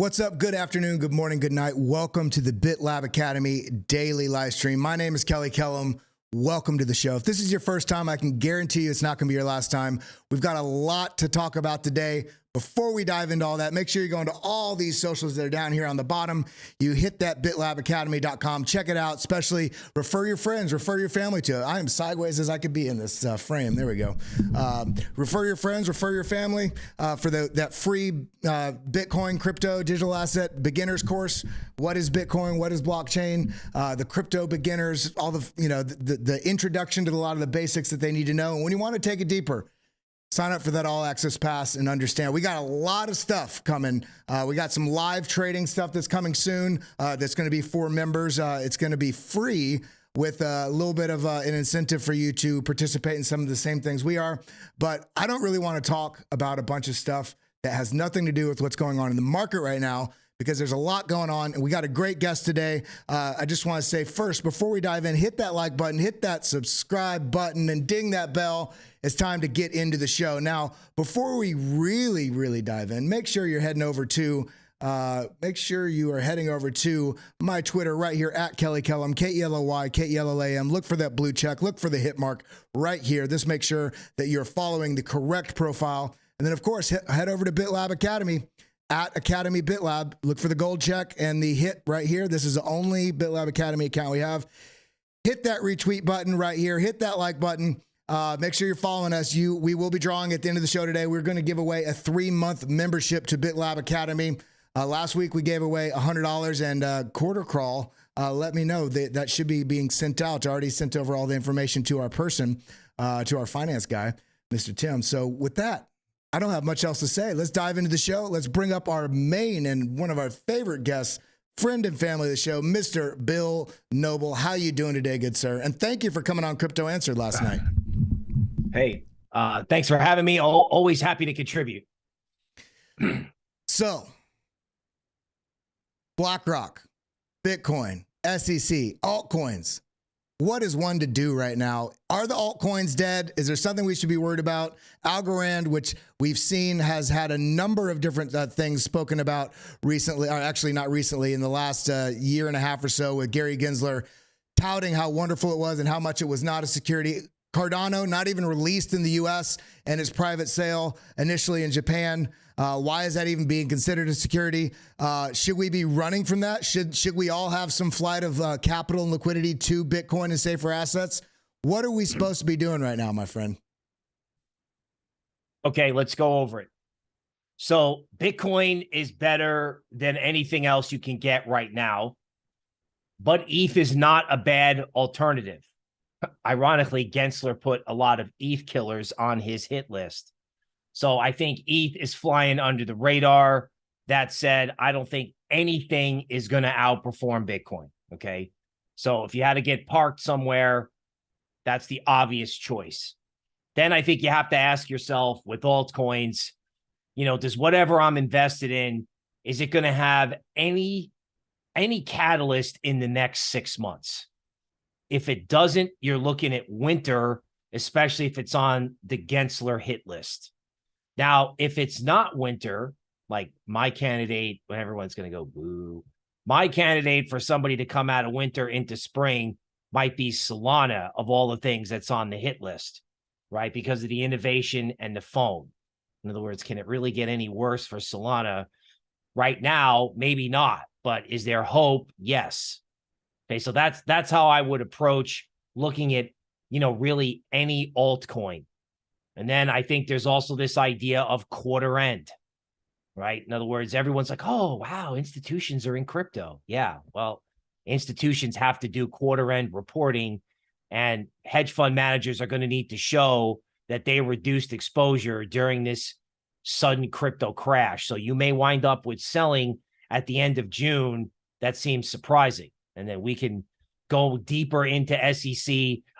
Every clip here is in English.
What's up? Good afternoon, good morning, good night. Welcome to the BitLab Academy daily live stream. My name is Kellam. Welcome to the show. If this is your first time, I can guarantee you it's not going to be your last time. We've got a lot to talk about today. Before we dive into all that, make sure you go into all these socials that are down here on the bottom. You hit that bitlabacademy.com. Check it out, especially refer your friends, refer your family to it. I am sideways as I could be in this frame. There we go. Refer your friends, refer your family for that free Bitcoin crypto digital asset beginners course. What is Bitcoin? What is blockchain? The crypto beginners, all the introduction to a lot of the basics that they need to know. And when you want to take it deeper, sign up for that all access pass and understand. We got a lot of stuff coming. We got some live trading stuff that's coming soon. That's going to be for members. It's going to be free with a little bit of an incentive for you to participate in some of the same things we are. But I don't really want to talk about a bunch of stuff that has nothing to do with what's going on in the market right now, because there's a lot going on, and we got a great guest today. I just want to say first, before we dive in, hit that like button, hit that subscribe button, and ding that bell. It's time to get into the show. Now, before we really dive in, make sure you're heading over to my Twitter right here at Kellam, Kelly, Kellam. Look for that blue check. Look for the hit mark right here. This makes sure that you're following the correct profile. And then, of course, head over to BitLab Academy at Academy BitLab. Look for the gold check and the hit right here. This is the only BitLab Academy account we have. Hit that retweet button right here. Hit that like button. Make sure you're following us. We will be drawing at the end of the show today. We're going to give away a 3-month membership to BitLab Academy. Last week we gave away $100 and quarter crawl. Let me know that should be being sent out. I already sent over all the information to our person, to our finance guy, Mr. Tim. So with that, I don't have much else to say. Let's dive into the show. Let's bring up our main and one of our favorite guests, friend and family of the show, Mr. Bill Noble. How you doing today, good sir? And thank you for coming on Crypto Answered last night. Hey, thanks for having me. Always happy to contribute. So, BlackRock, Bitcoin, SEC, altcoins. What is one to do right now? Are the altcoins dead? Is there something we should be worried about? Algorand, which we've seen has had a number of different things spoken about recently, or actually not recently, in the last year and a half or so, with Gary Gensler touting how wonderful it was and how much it was not a security. Cardano, not even released in the US, and its private sale initially in Japan. Why is that even being considered a security? Should we be running from that? Should we all have some flight of capital and liquidity to Bitcoin and safer assets? What are we supposed to be doing right now, my friend? Okay, let's go over it. So Bitcoin is better than anything else you can get right now, but ETH is not a bad alternative. Ironically, Gensler put a lot of ETH killers on his hit list. So I think ETH is flying under the radar. That said, I don't think anything is going to outperform Bitcoin. Okay. So if you had to get parked somewhere, that's the obvious choice. Then I think you have to ask yourself with altcoins, does whatever I'm invested in, is it going to have any catalyst in the next 6 months? If it doesn't, you're looking at winter, especially if it's on the Gensler hit list. Now, if it's not winter, like my candidate, when everyone's going to go boo, my candidate for somebody to come out of winter into spring might be Solana, of all the things that's on the hit list, right? Because of the innovation and the phone. In other words, can it really get any worse for Solana? Right now, maybe not, but is there hope? Yes. Okay, so that's how I would approach looking at, really any altcoin. And then I think there's also this idea of quarter end, right? In other words, everyone's like, oh, wow, institutions are in crypto. Yeah, well, institutions have to do quarter end reporting, and hedge fund managers are going to need to show that they reduced exposure during this sudden crypto crash. So you may wind up with selling at the end of June. That seems surprising. And then we can go deeper into SEC.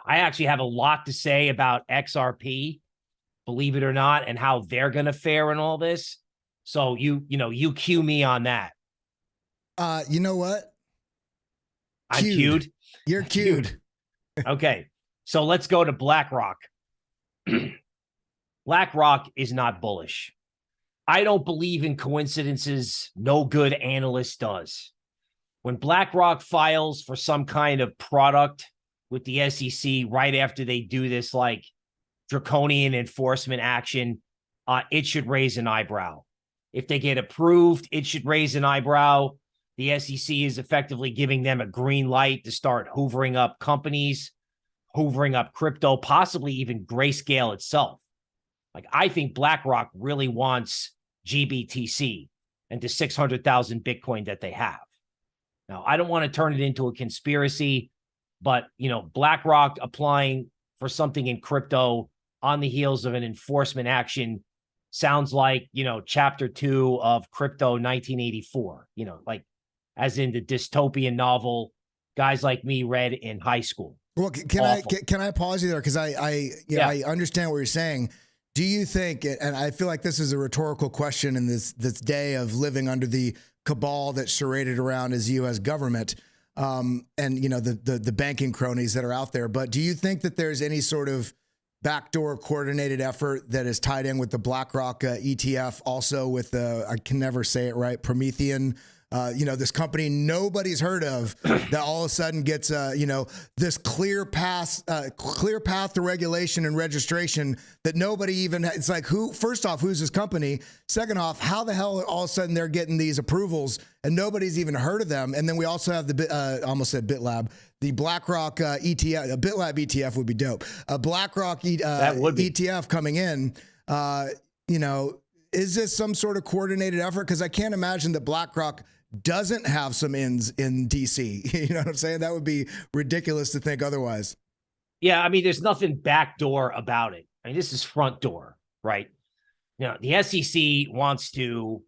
I actually have a lot to say about XRP, believe it or not, and how they're going to fare in all this. So you cue me on that. You know what? I'm cued. You're cued. Okay. So let's go to BlackRock. BlackRock is not bullish. I don't believe in coincidences. No good analyst does. When BlackRock files for some kind of product with the SEC right after they do this like draconian enforcement action, it should raise an eyebrow. If they get approved, it should raise an eyebrow. The SEC is effectively giving them a green light to start hoovering up companies, hoovering up crypto, possibly even Grayscale itself. Like, I think BlackRock really wants GBTC and the 600,000 Bitcoin that they have. Now, I don't want to turn it into a conspiracy, but, BlackRock applying for something in crypto on the heels of an enforcement action sounds like, chapter 2 of Crypto 1984, like as in the dystopian novel guys like me read in high school. Well, can I pause you there? Because I understand what you're saying. Do you think, and I feel like this is a rhetorical question in this day of living under the cabal that's charaded around as U.S. government, and the banking cronies that are out there. But do you think that there's any sort of backdoor coordinated effort that is tied in with the BlackRock ETF, also with I can never say it right, Promethean? This company nobody's heard of that all of a sudden gets, this clear path to regulation and registration that nobody even, it's like, first off, who's this company? Second off, how the hell all of a sudden they're getting these approvals and nobody's even heard of them? And then we also have almost said BitLab, the BlackRock ETF, a BitLab ETF would be dope. A BlackRock ETF coming in, is this some sort of coordinated effort? Because I can't imagine that BlackRock doesn't have some ins in DC. You know what I'm saying? That would be ridiculous to think otherwise. Yeah, I mean, there's nothing backdoor about it. I mean, this is front door, right? The SEC wants to,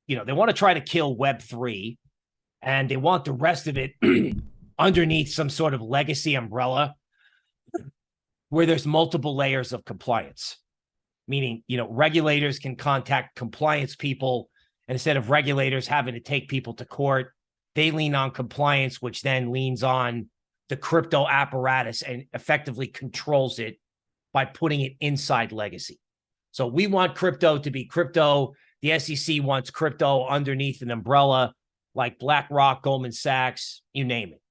they want to try to kill Web3, and they want the rest of it underneath some sort of legacy umbrella where there's multiple layers of compliance. Meaning, regulators can contact compliance people, and instead of regulators having to take people to court, they lean on compliance, which then leans on the crypto apparatus and effectively controls it by putting it inside legacy. So we want crypto to be crypto. The SEC wants crypto underneath an umbrella like BlackRock, Goldman Sachs, you name it,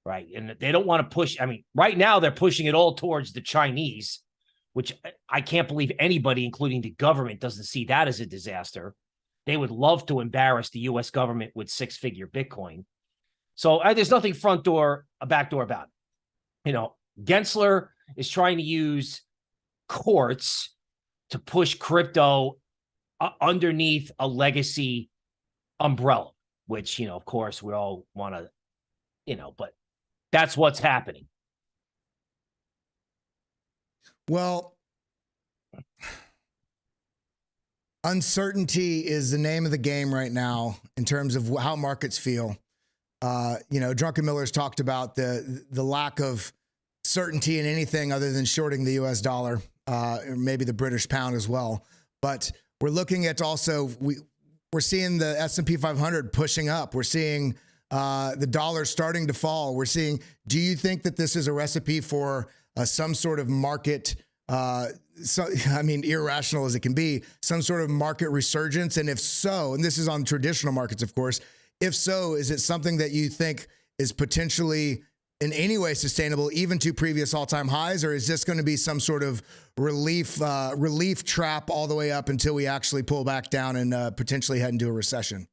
right? And they don't want to push. I mean, right now they're pushing it all towards the Chinese, which I can't believe anybody, including the government, doesn't see that as a disaster. They would love to embarrass the U.S. government with six-figure Bitcoin. So there's nothing backdoor about it. Gensler is trying to use courts to push crypto underneath a legacy umbrella, which, of course, we all want to, but that's what's happening. Well, uncertainty is the name of the game right now in terms of how markets feel. Drunken Miller's talked about the lack of certainty in anything other than shorting the US dollar, or maybe the British pound as well. But we're looking at also, we're seeing the S&P 500 pushing up. We're seeing the dollar starting to fall. Do you think that this is a recipe for some sort of market, irrational as it can be, some sort of market resurgence? And if so, and this is on traditional markets, of course, if so, is it something that you think is potentially in any way sustainable, even to previous all-time highs, or is this going to be some sort of relief trap all the way up until we actually pull back down and potentially head into a recession?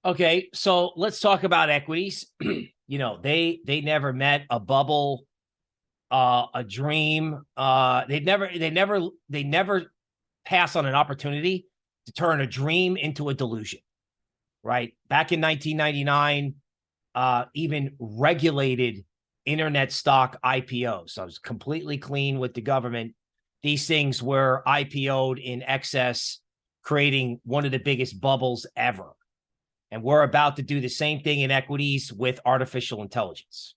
Okay, so let's talk about equities. They never met a bubble, a dream. They never pass on an opportunity to turn a dream into a delusion. Right? Back in 1999, even regulated internet stock IPOs. So I was completely clean with the government. These things were IPO'd in excess, creating one of the biggest bubbles ever. And we're about to do the same thing in equities with artificial intelligence,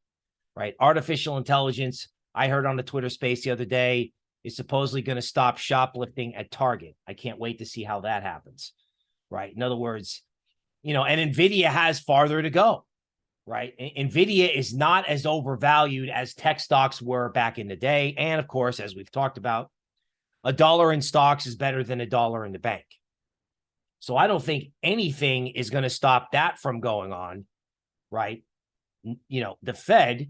right? Artificial intelligence, I heard on the Twitter space the other day, is supposedly going to stop shoplifting at Target. I can't wait to see how that happens, right? In other words, and NVIDIA has farther to go, right? NVIDIA is not as overvalued as tech stocks were back in the day. And of course, as we've talked about, a dollar in stocks is better than a dollar in the bank. So I don't think anything is going to stop that from going on, right? You know, the Fed,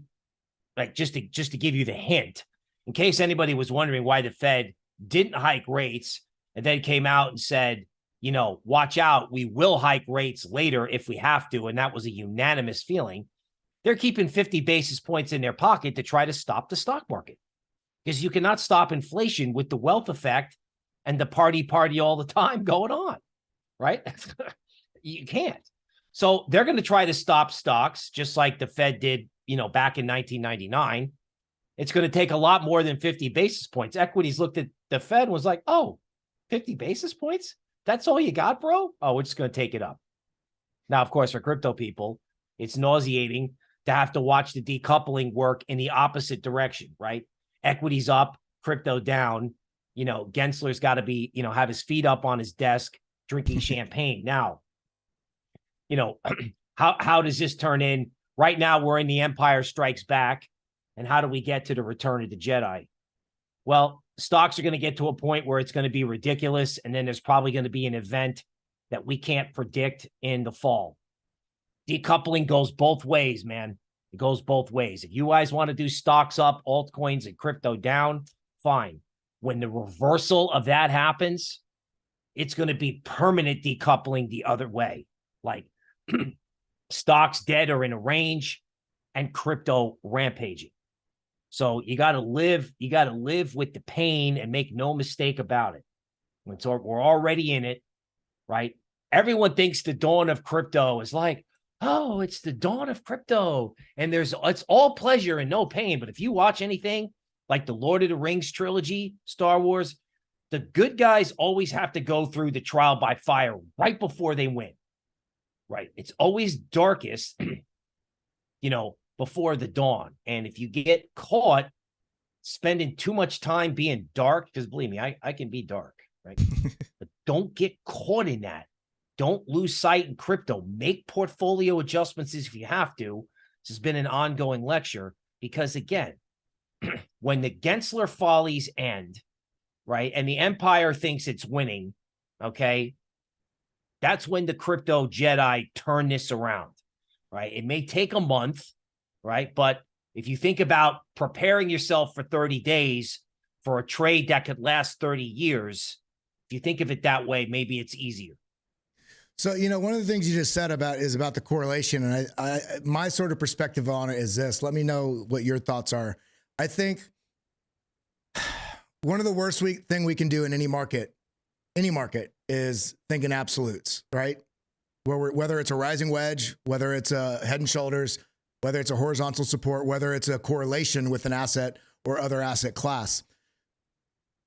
like just to give you the hint, in case anybody was wondering why the Fed didn't hike rates and then came out and said, you know, watch out, we will hike rates later if we have to. And that was a unanimous feeling. They're keeping 50 basis points in their pocket to try to stop the stock market, because you cannot stop inflation with the wealth effect and the party all the time going on, right? You can't. So they're going to try to stop stocks just like the Fed did, you know, back in 1999. It's going to take a lot more than 50 basis points. Equities looked at the Fed and was like, oh, 50 basis points? That's all you got, bro? Oh, we're just going to take it up. Now, of course, for crypto people, it's nauseating to have to watch the decoupling work in the opposite direction, right? Equities up, crypto down. You know, Gensler's got to be, you know, have his feet up on his desk drinking champagne. Now, you know, how does this turn in? Right now, we're in the Empire Strikes Back. And how do we get to the Return of the Jedi? Well, stocks are going to get to a point where it's going to be ridiculous. And then there's probably going to be an event that we can't predict in the fall. Decoupling goes both ways, man. It goes both ways. If you guys want to do stocks up, altcoins and crypto down, fine. When the reversal of that happens, it's going to be permanent decoupling the other way. Like stocks dead or in a range and crypto rampaging. So you got to live with the pain and make no mistake about it. We're already in it, right? Everyone thinks the dawn of crypto is like, oh, it's the dawn of crypto. And it's all pleasure and no pain. But if you watch anything like the Lord of the Rings trilogy, Star Wars, the good guys always have to go through the trial by fire right before they win, right? It's always darkest, you know, before the dawn. And if you get caught spending too much time being dark, because believe me, I can be dark, right? But don't get caught in that. Don't lose sight in crypto. Make portfolio adjustments if you have to. This has been an ongoing lecture because, again, when the Gensler follies end, right, and the empire thinks it's winning, okay, that's when the crypto Jedi turn this around, right? It may take a month, right? But if you think about preparing yourself for 30 days for a trade that could last 30 years, if you think of it that way, maybe it's easier. So, you know, one of the things you just said about the correlation, and I my sort of perspective on it is this. Let me know what your thoughts are. I think one of the worst thing we can do in any market is think in absolutes, right? Whether it's a rising wedge, whether it's a head and shoulders, whether it's a horizontal support, whether it's a correlation with an asset or other asset class.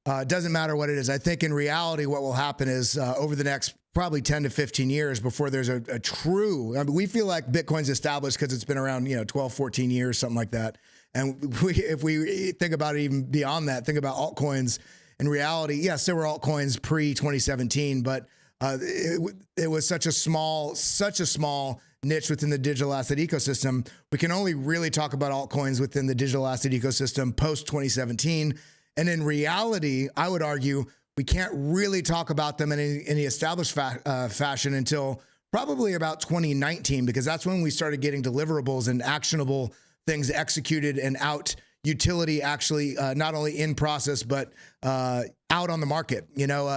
It doesn't matter what it is. I think in reality, what will happen is over the next probably 10 to 15 years before there's a true, I mean, we feel like Bitcoin's established because it's been around, 12, 14 years, something like that. And if we think about it even beyond that, think about altcoins. In reality, yes, there were altcoins pre-2017, but it was such a small niche within the digital asset ecosystem. We can only really talk about altcoins within the digital asset ecosystem post-2017. And in reality, I would argue we can't really talk about them in any established fashion until probably about 2019, because that's when we started getting deliverables and actionable things executed and out utility actually not only in process, but out on the market.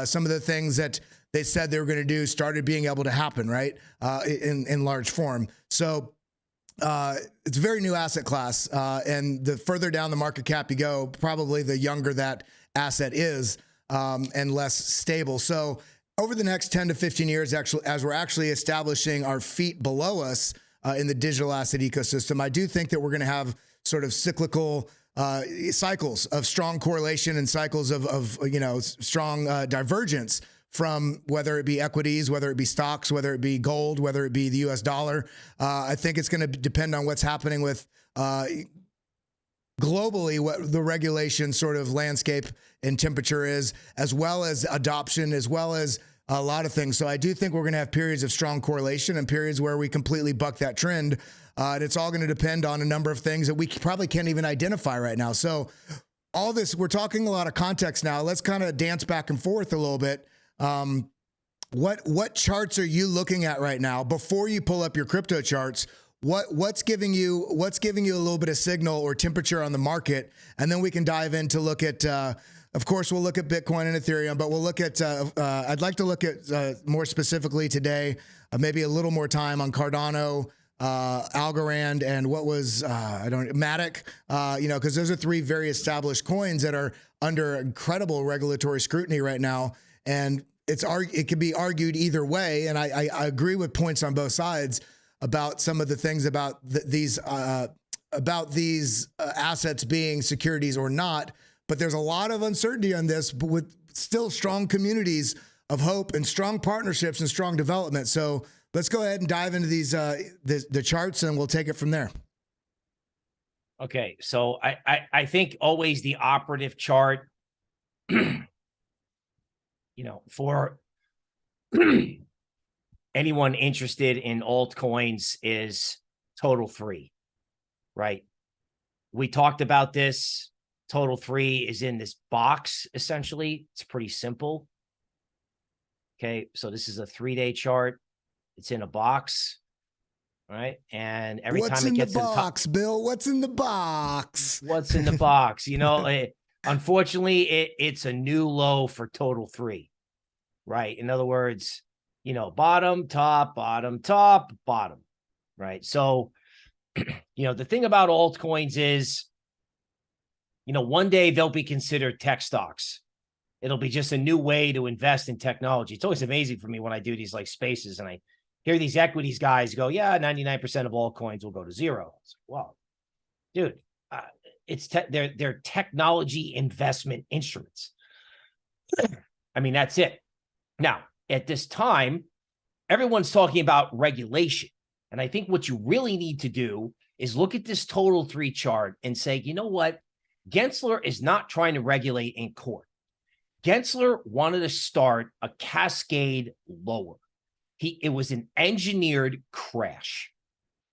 Some of the things that they said they were going to do started being able to happen, right? In large form. So it's a very new asset class. And the further down the market cap you go, probably the younger that asset is and less stable. So over the next 10 to 15 years, actually, as we're actually establishing our feet below us in the digital asset ecosystem, I do think that we're going to have sort of cyclical cycles of strong correlation and cycles of strong divergence from whether it be equities, whether it be stocks, whether it be gold, whether it be the US dollar. I think it's going to depend on what's happening with globally, what the regulation sort of landscape and temperature is, as well as adoption, as well as a lot of things. So I do think we're going to have periods of strong correlation and periods where we completely buck that trend. And it's all going to depend on a number of things that we probably can't even identify right now. So all this, we're talking a lot of context now. Let's kind of dance back and forth a little bit. What charts are you looking at right now before you pull up your crypto charts? What's giving you a little bit of signal or temperature on the market? And then we can dive in to look at, of course, we'll look at Bitcoin and Ethereum, but we'll look at, I'd like to look at more specifically today, maybe a little more time on Cardano, Algorand, and what was, Matic, because those are three very established coins that are under incredible regulatory scrutiny right now. And it can be argued either way. And I agree with points on both sides about some of the things about these assets being securities or not. But there's a lot of uncertainty on this, but with still strong communities of hope and strong partnerships and strong development. So let's go ahead and dive into these the charts, and we'll take it from there. Okay, so I think always the operative chart, for anyone interested in altcoins is total 3, right? We talked about this. Total 3 is in this box, essentially. It's pretty simple. Okay, so this is a 3-day chart. It's in a box, right? And every time it gets in the box, Bill, what's in the box? What's in the box? Unfortunately, it's a new low for total 3, right? In other words, bottom, top, bottom, top, bottom, right? So, the thing about altcoins is, one day they'll be considered tech stocks. It'll be just a new way to invest in technology. It's always amazing for me when I do these like spaces and I hear these equities guys go, yeah, 99% of altcoins will go to zero. It's like, wow, dude, they're technology investment instruments. I mean, that's it. Now, at this time, everyone's talking about regulation. And I think what you really need to do is look at this total 3 chart and say, you know what? Gensler is not trying to regulate in court. Gensler wanted to start a cascade lower. It was an engineered crash,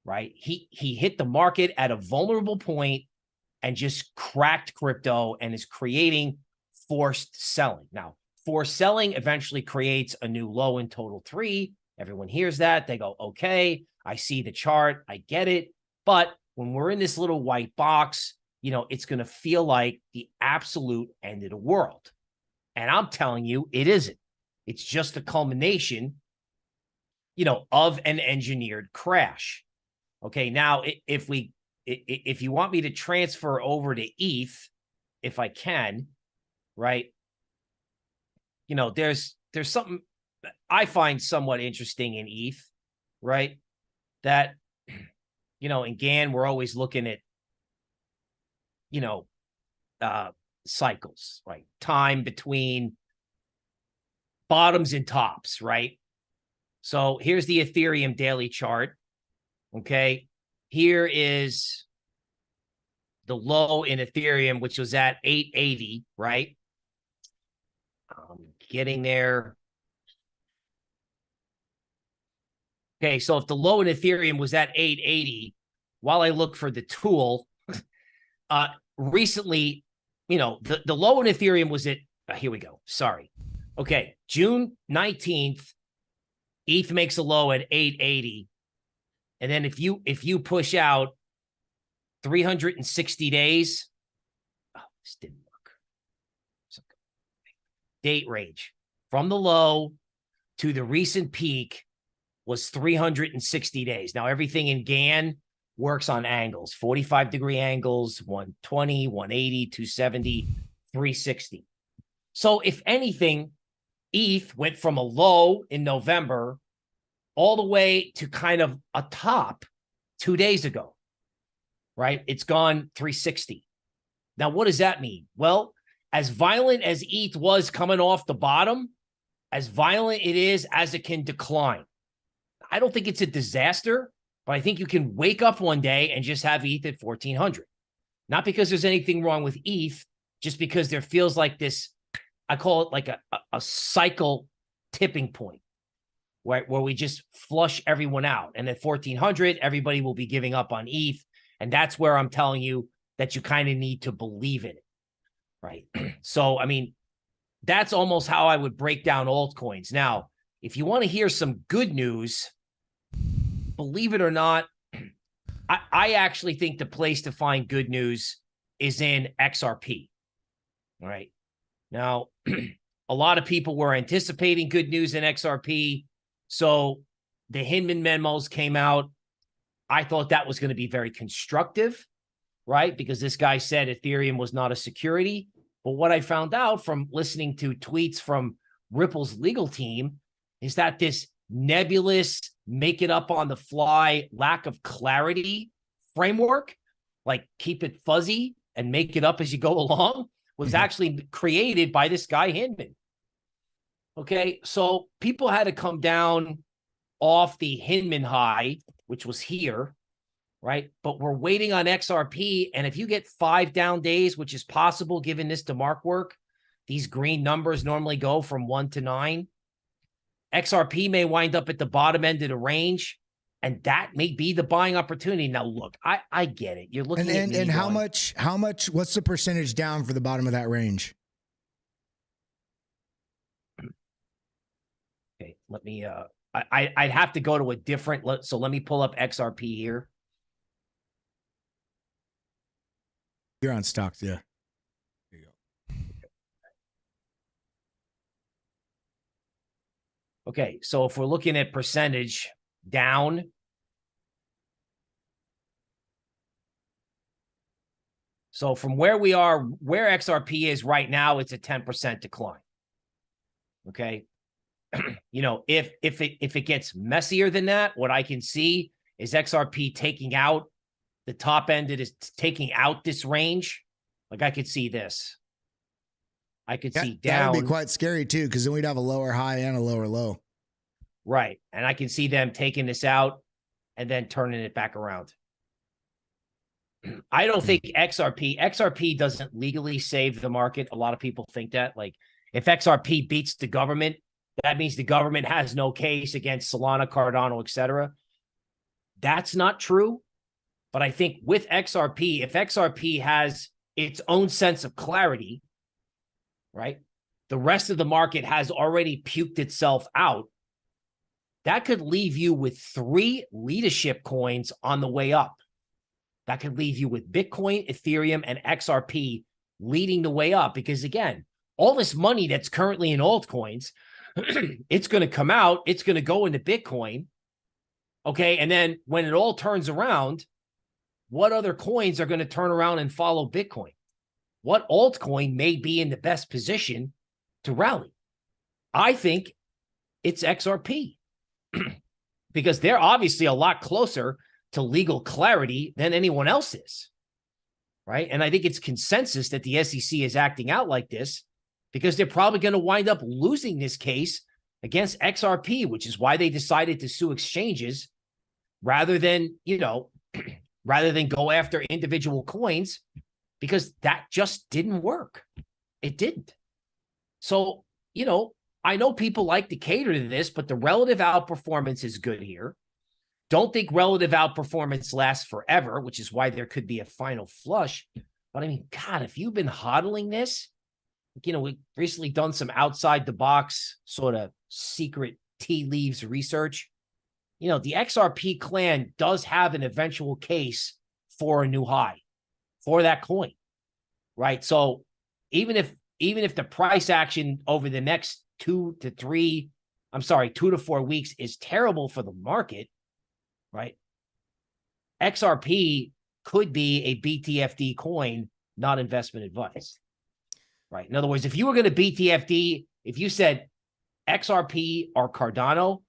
right? He hit the market at a vulnerable point and just cracked crypto and is creating forced selling. Now, forced selling eventually creates a new low in total 3. Everyone hears that. They go, okay, I see the chart. I get it. But when we're in this little white box, it's going to feel like the absolute end of the world. And I'm telling you, it isn't. It's just a culmination, of an engineered crash. Okay, now if you want me to transfer over to ETH, if I can, right? There's something I find somewhat interesting in ETH, right? That, in GAN, we're always looking at, cycles, right? Time between bottoms and tops, right? So here's the Ethereum daily chart. Okay. Here is the low in Ethereum, which was at 880, right? Getting there. Okay. So if the low in Ethereum was at 880, while I look for the tool, recently, the low in Ethereum was at, here we go. Sorry. Okay. June 19th, ETH makes a low at 880. And then if you push out 360 days, this didn't work. Date range from the low to the recent peak was 360 days. Now, everything in GAN works on angles, 45-degree angles, 120, 180, 270, 360. So if anything, ETH went from a low in November all the way to kind of a top 2 days ago, right? It's gone 360. Now, what does that mean? Well, as violent as ETH was coming off the bottom, as violent it is as it can decline. I don't think it's a disaster, but I think you can wake up one day and just have ETH at 1,400. Not because there's anything wrong with ETH, just because there feels like this, I call it like a cycle tipping point, right? Where we just flush everyone out. And at 1,400, everybody will be giving up on ETH. And that's where I'm telling you that you kind of need to believe in it. right? So, I mean, that's almost how I would break down altcoins. Now, if you want to hear some good news, believe it or not, I actually think the place to find good news is in XRP. All right. Now, a lot of people were anticipating good news in XRP. So the Hinman memos came out. I thought that was going to be very constructive, right? Because this guy said Ethereum was not a security. But what I found out from listening to tweets from Ripple's legal team is that this nebulous, make it up on the fly, lack of clarity framework, like keep it fuzzy and make it up as you go along, was actually created by this guy Hinman. Okay, so people had to come down off the Hinman high, which was here, right? But we're waiting on XRP. And if you get 5 down days, which is possible given this DeMark work, these green numbers normally go from 1 to 9. XRP may wind up at the bottom end of the range, and that may be the buying opportunity. Now, look, I get it. You're looking at me and how much, what's the percentage down for the bottom of that range? Okay, let me, I'd have to go to a different, so let me pull up XRP here. You're on stocks, yeah. There you go. Okay, so if we're looking at percentage down, so from where we are, where XRP is right now, it's a 10% decline. Okay. You know, if it gets messier than that, what I can see is XRP taking out the top end. It is taking out this range. Like I could see this. I could see down. That would be quite scary too, because then we'd have a lower high and a lower low. Right. And I can see them taking this out and then turning it back around. I don't think XRP doesn't legally save the market. A lot of people think that. Like, if XRP beats the government, that means the government has no case against Solana, Cardano, etc. That's not true. But I think with XRP, if XRP has its own sense of clarity, right, the rest of the market has already puked itself out. That could leave you with 3 leadership coins on the way up. That could leave you with Bitcoin, Ethereum, and XRP leading the way up. Because again, all this money that's currently in altcoins, it's going to come out, it's going to go into Bitcoin. Okay. And then when it all turns around, what other coins are going to turn around and follow Bitcoin? What altcoin may be in the best position to rally? I think it's XRP because they're obviously a lot closer to legal clarity than anyone else is, right? And I think it's consensus that the SEC is acting out like this because they're probably going to wind up losing this case against XRP, which is why they decided to sue exchanges rather than, you know, rather than go after individual coins, because that just didn't work. It didn't. So, you know, I know people like to cater to this, but the relative outperformance is good here. Don't think relative outperformance lasts forever, which is why there could be a final flush. But I mean, God, if you've been hodling this, you know, we've recently done some outside the box sort of secret tea leaves research. You know, the XRP clan does have an eventual case for a new high for that coin, right? So even if the price action over the next 2 to 4 weeks is terrible for the market, right? XRP could be a BTFD coin, not investment advice, right? In other words, if you were going to BTFD, if you said XRP or Cardano,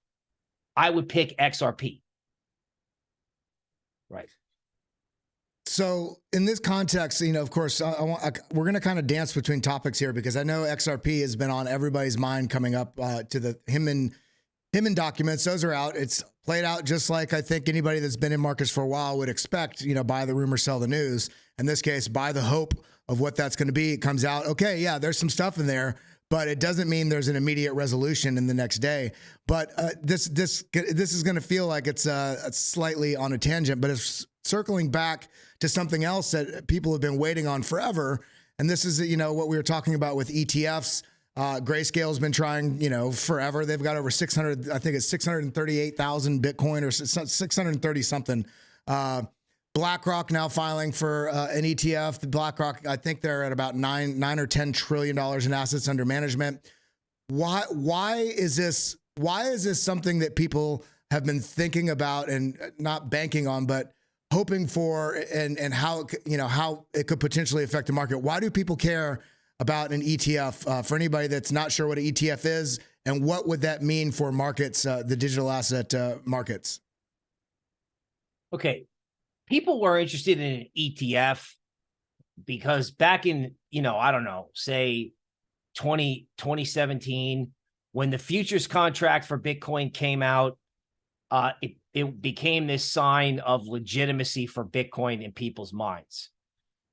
I would pick XRP, right? So in this context, you know, of course, we're going to kind of dance between topics here because I know XRP has been on everybody's mind coming up to the Hinman documents. Those are out. It's played out just like I think anybody that's been in markets for a while would expect, you know, buy the rumor, sell the news. In this case, buy the hope of what that's going to be. It comes out, okay, yeah, there's some stuff in there, but it doesn't mean there's an immediate resolution in the next day. But this is going to feel like it's slightly on a tangent, but it's circling back to something else that people have been waiting on forever. And this is, what we were talking about with ETFs. Grayscale's been trying, forever. They've got over 600, I think it's 638,000 Bitcoin or 630 something. BlackRock now filing for an ETF. The BlackRock, I think they're at about $9 or $10 trillion in assets under management. Why is this something that people have been thinking about and not banking on, but hoping for, and how it could potentially affect the market? Why do people care about an ETF? For anybody that's not sure what an ETF is, and what would that mean for markets, the digital asset markets? Okay. People were interested in an ETF because back in, I don't know, say 2017, when the futures contract for Bitcoin came out, it became this sign of legitimacy for Bitcoin in people's minds.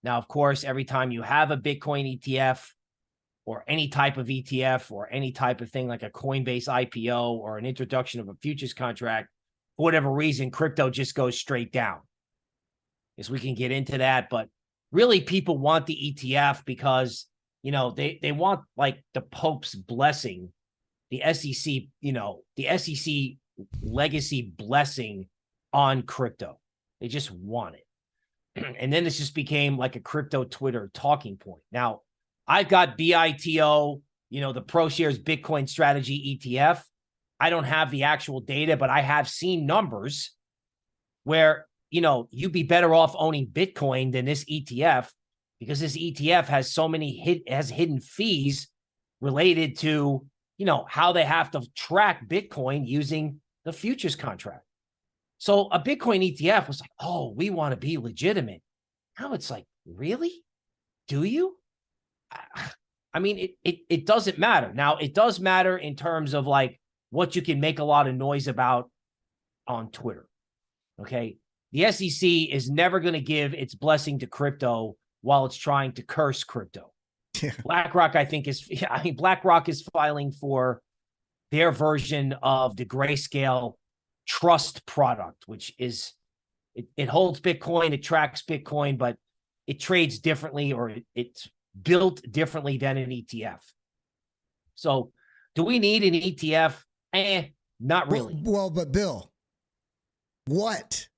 Now, of course, every time you have a Bitcoin ETF or any type of ETF or any type of thing like a Coinbase IPO or an introduction of a futures contract, for whatever reason, crypto just goes straight down. Yes, we can get into that, but really people want the ETF because, they want like the Pope's blessing, the SEC, the SEC legacy blessing on crypto. They just want it. And then this just became like a crypto Twitter talking point. Now, I've got BITO, the ProShares Bitcoin Strategy ETF. I don't have the actual data, but I have seen numbers where, you'd be better off owning Bitcoin than this ETF, because this ETF has so many hidden fees related to, how they have to track Bitcoin using the futures contract. So a Bitcoin ETF was like, oh, we want to be legitimate. Now it's like, really? Do you? I mean, it doesn't matter. Now, it does matter in terms of like what you can make a lot of noise about on Twitter. Okay. The SEC is never going to give its blessing to crypto while it's trying to curse crypto. Yeah. BlackRock, BlackRock is filing for their version of the Grayscale Trust product, which is, it holds Bitcoin, it tracks Bitcoin, but it trades differently, or it's built differently than an ETF. So do we need an ETF? Not really. Well, but Bill, what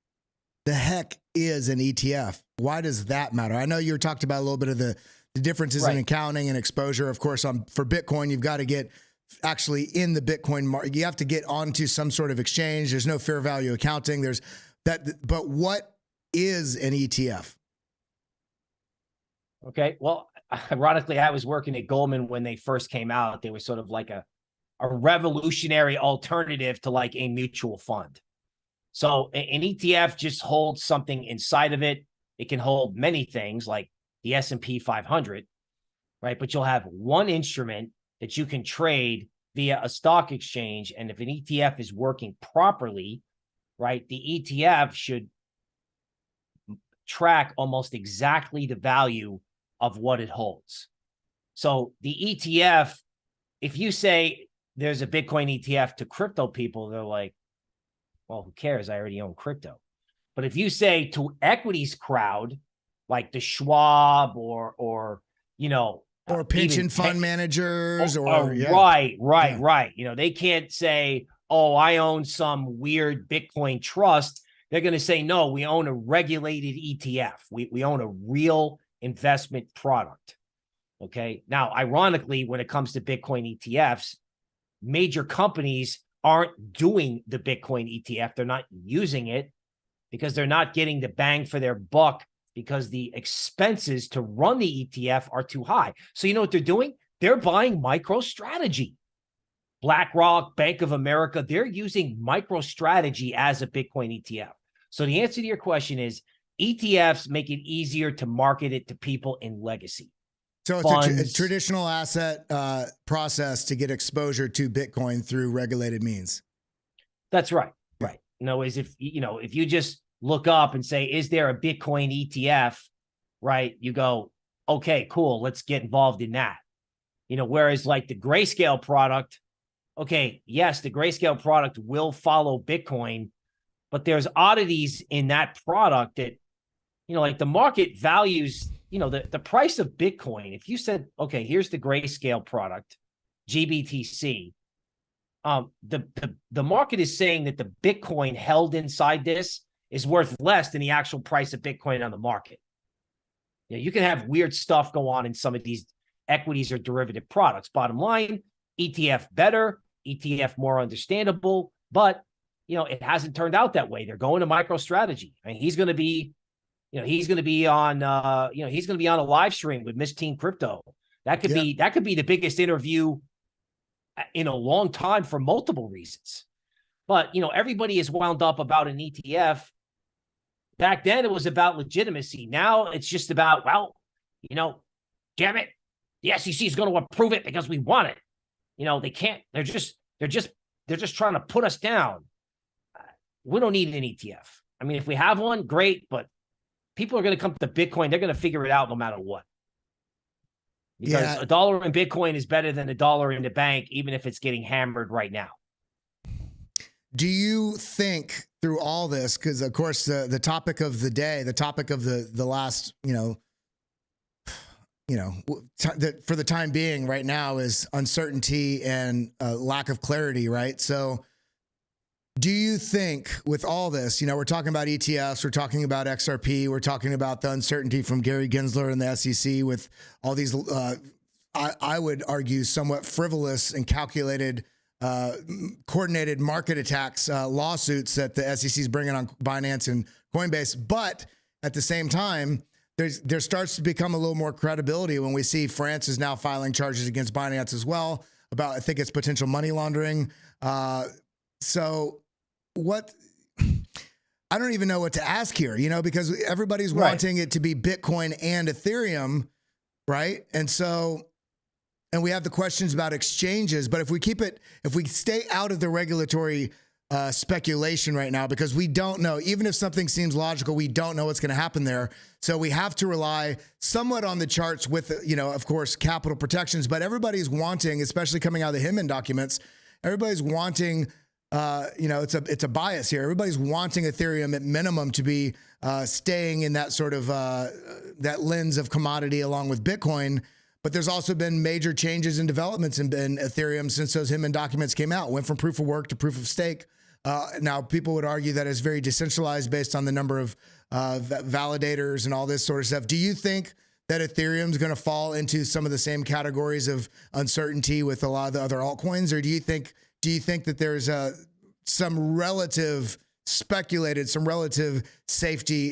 the heck is an ETF? Why does that matter? I know you talked about a little bit of the differences in accounting and exposure. Of course, for Bitcoin, you've got to get actually in the Bitcoin market. You have to get onto some sort of exchange. There's no fair value accounting. There's that. But what is an ETF? Okay. Well, ironically, I was working at Goldman when they first came out. They were sort of like a revolutionary alternative to like a mutual fund. So an ETF just holds something inside of it. It can hold many things like the S&P 500, right? But you'll have one instrument that you can trade via a stock exchange. And if an ETF is working properly, right, the ETF should track almost exactly the value of what it holds. So the ETF, if you say there's a Bitcoin ETF to crypto people, they're like, well, who cares? I already own crypto. But if you say to equities crowd, like the Schwab or pension fund managers right. They can't say, oh, I own some weird Bitcoin trust. They're going to say, no, we own a regulated ETF. We own a real investment product. Okay. Now, ironically, when it comes to Bitcoin ETFs, major companies aren't doing the Bitcoin ETF. They're not using it because they're not getting the bang for their buck, because the expenses to run the ETF are too high. So you know what they're doing? They're buying MicroStrategy. BlackRock, Bank of America, they're using MicroStrategy as a Bitcoin ETF. So the answer to your question is ETFs make it easier to market it to people in legacy. So it's a traditional asset process to get exposure to Bitcoin through regulated means. That's right. Right. If you just look up and say, is there a Bitcoin ETF? Right. You go, okay, cool. Let's get involved in that. Whereas like the Grayscale product, okay, yes, the Grayscale product will follow Bitcoin, but there's oddities in that product that, like the market values, the price of Bitcoin, if you said, okay, here's the grayscale product, GBTC, the market is saying that the Bitcoin held inside this is worth less than the actual price of Bitcoin on the market. You can have weird stuff go on in some of these equities or derivative products. Bottom line, ETF better, ETF more understandable, but it hasn't turned out that way. They're going to MicroStrategy. I mean, he's going to be on a live stream with Miss Teen Crypto. That could be the biggest interview in a long time for multiple reasons. But everybody is wound up about an ETF. Back then it was about legitimacy. Now it's just about, well, damn it, the SEC is going to approve it because we want it. They can't. They're just trying to put us down. We don't need an ETF. I mean, if we have one, great, but people are going to come to Bitcoin. They're going to figure it out no matter what. Because a dollar in Bitcoin is better than a dollar in the bank, even if it's getting hammered right now. Do you think through all this, because of course the topic of the day, the topic of the last, for the time being right now is uncertainty and lack of clarity, right? So do you think with all this, we're talking about ETFs, we're talking about XRP, we're talking about the uncertainty from Gary Gensler and the SEC with all these, I would argue, somewhat frivolous and calculated, coordinated market attacks, lawsuits that the SEC is bringing on Binance and Coinbase. But at the same time, there starts to become a little more credibility when we see France is now filing charges against Binance as well about, I think it's potential money laundering. So what, I don't even know what to ask here, because everybody's wanting it to be Bitcoin and Ethereum, right? And we have the questions about exchanges, but if we stay out of the regulatory speculation right now, because we don't know, even if something seems logical, we don't know what's going to happen there. So we have to rely somewhat on the charts with, of course, capital protections, but everybody's wanting, especially coming out of the Hinman documents, everybody's wanting, it's a bias here. Everybody's wanting Ethereum at minimum to be staying in that sort of that lens of commodity along with Bitcoin. But there's also been major changes and developments in Ethereum since those Hinman documents came out. Went from proof of work to proof of stake. Now, people would argue that it's very decentralized based on the number of validators and all this sort of stuff. Do you think that Ethereum is going to fall into some of the same categories of uncertainty with a lot of the other altcoins, or do you think that there's some relative safety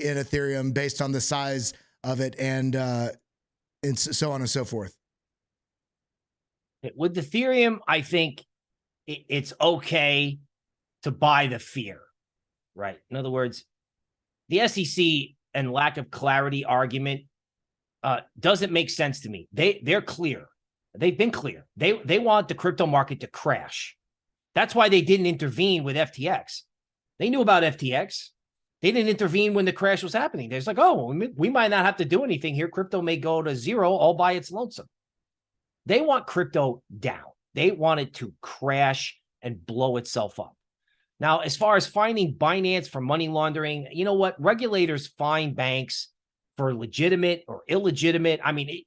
in Ethereum based on the size of it and so on and so forth? With Ethereum, I think it's okay to buy the fear, right? In other words, the SEC and lack of clarity argument doesn't make sense to me. They're clear. They've been clear. They want the crypto market to crash. That's why they didn't intervene with FTX. They knew about FTX. They didn't intervene when the crash was happening. They're just like, oh, we might not have to do anything here. Crypto may go to zero all by its lonesome. They want crypto down. They want it to crash and blow itself up. Now, as far as finding Binance for money laundering, you know what? Regulators find banks for legitimate or illegitimate. I mean,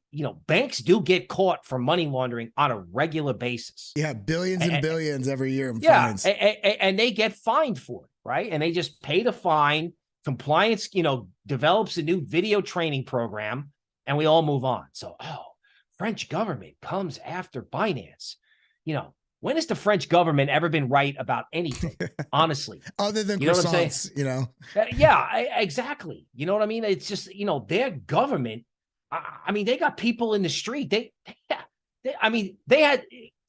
banks do get caught for money laundering on a regular basis. Yeah, billions and billions every year in fines. And they get fined for it, right? And they just pay the fine. Compliance, develops a new video training program, and we all move on. So, French government comes after Binance. When has the French government ever been right about anything, honestly? Other than croissants, Yeah, exactly. You know what I mean? It's just, their government, I mean, they got people in the street. They had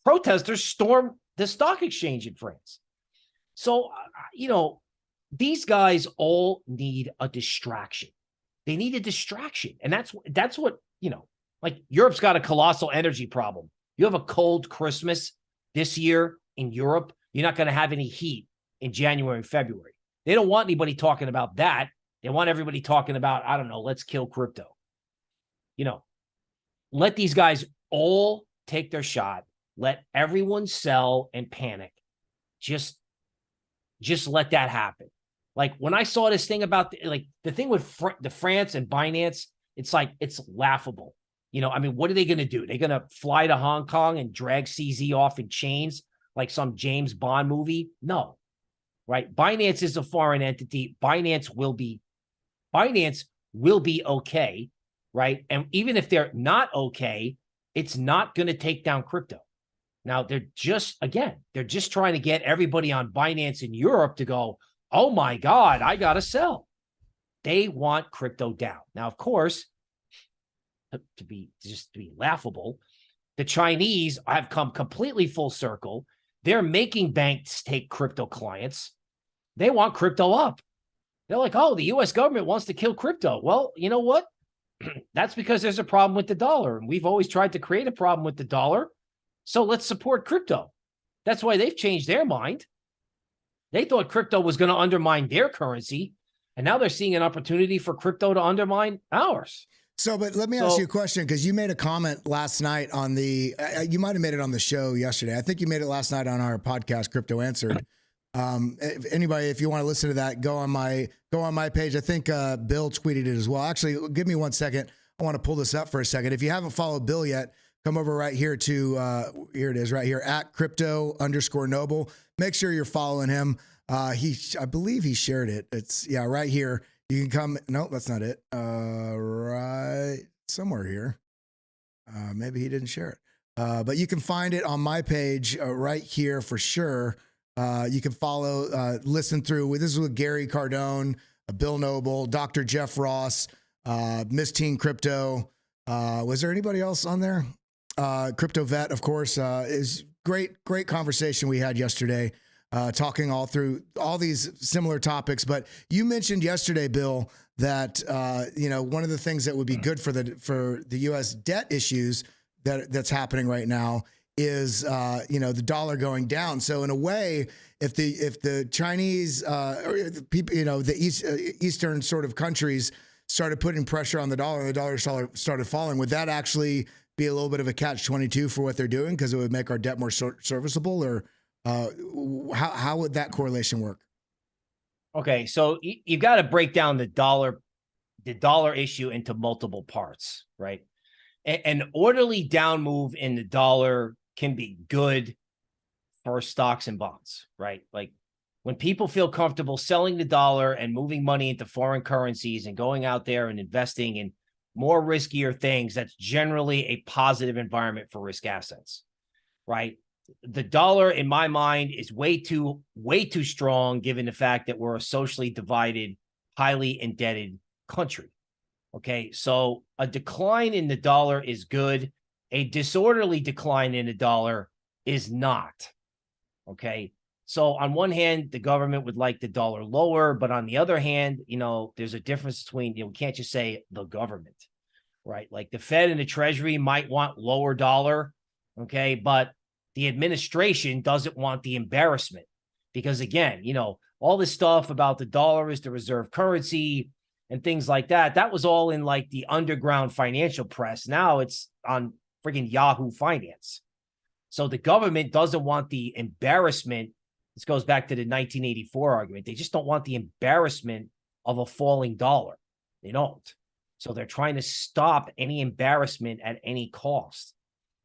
protesters storm the stock exchange in France. So, these guys all need a distraction. They need a distraction. And that's what, like Europe's got a colossal energy problem. You have a cold Christmas this year in Europe, you're not going to have any heat in January and February. They don't want anybody talking about that. They want everybody talking about, I don't know, let's kill crypto. Let these guys all take their shot. Let everyone sell and panic. Just let that happen. Like when I saw this thing about the thing with the France and Binance, It's like, it's laughable. You know, I mean, what are they going to do? They're going to fly to Hong Kong and drag CZ off in chains like some James Bond movie? No, right? Binance is a foreign entity. Binance will be okay, right? And even if they're not okay, it's not going to take down crypto. Now, they're just trying to get everybody on Binance in Europe to go, oh my God, I got to sell. They want crypto down. Now, of course, to be laughable, the Chinese have come completely full circle. They're making banks take crypto clients. They want crypto up. They're like, oh, the US government wants to kill crypto. Well, you know what? That's because there's a problem with the dollar. And we've always tried to create a problem with the dollar. So let's support crypto. That's why they've changed their mind. They thought crypto was going to undermine their currency. And now they're seeing an opportunity for crypto to undermine ours. So, but let me ask you a question, because you made a comment last night on you might have made it on the show yesterday. I think you made it last night on our podcast, Crypto Answered. If you want to listen to that, go on my page. I think Bill tweeted it as well. Actually, give me 1 second. I want to pull this up for a second. If you haven't followed Bill yet, come over right here to, here it is right here, at @crypto_noble. Make sure you're following him. I believe he shared it. It's right here. You can come. No, that's not it. Right somewhere here. Maybe he didn't share it. But you can find it on my page right here for sure. You can follow, listen through. This is with Gary Cardone, Bill Noble, Dr. Jeff Ross, Miss Teen Crypto. Was there anybody else on there? Crypto Vet, of course, is great conversation we had yesterday, talking all through all these similar topics. But you mentioned yesterday, Bill, that one of the things that would be good for the U.S. debt issues that's happening right now is the dollar going down. So in a way, if the Chinese or the people, the Eastern sort of countries started putting pressure on the dollar and the dollar started falling, would that actually be a little bit of a catch-22 for what they're doing, because it would make our debt more serviceable? Or how would that correlation work? Okay, so you've got to break down the dollar issue into multiple parts, right? An orderly down move in the dollar can be good for stocks and bonds, right? Like when people feel comfortable selling the dollar and moving money into foreign currencies and going out there and investing in more riskier things, that's generally a positive environment for risk assets, right? The dollar, in my mind, is way too strong, given the fact that we're a socially divided, highly indebted country. Okay, so a decline in the dollar is good. A disorderly decline in the dollar is not. Okay, so on one hand, the government would like the dollar lower, but on the other hand, there's a difference between, we can't just say the government, right? Like the Fed and the Treasury might want lower dollar, okay, but the administration doesn't want the embarrassment, because again, all this stuff about the dollar is the reserve currency and things like that, that was all in like the underground financial press. Now it's on friggin' Yahoo Finance. So the government doesn't want the embarrassment. This goes back to the 1984 argument. They just don't want the embarrassment of a falling dollar. They don't. So they're trying to stop any embarrassment at any cost.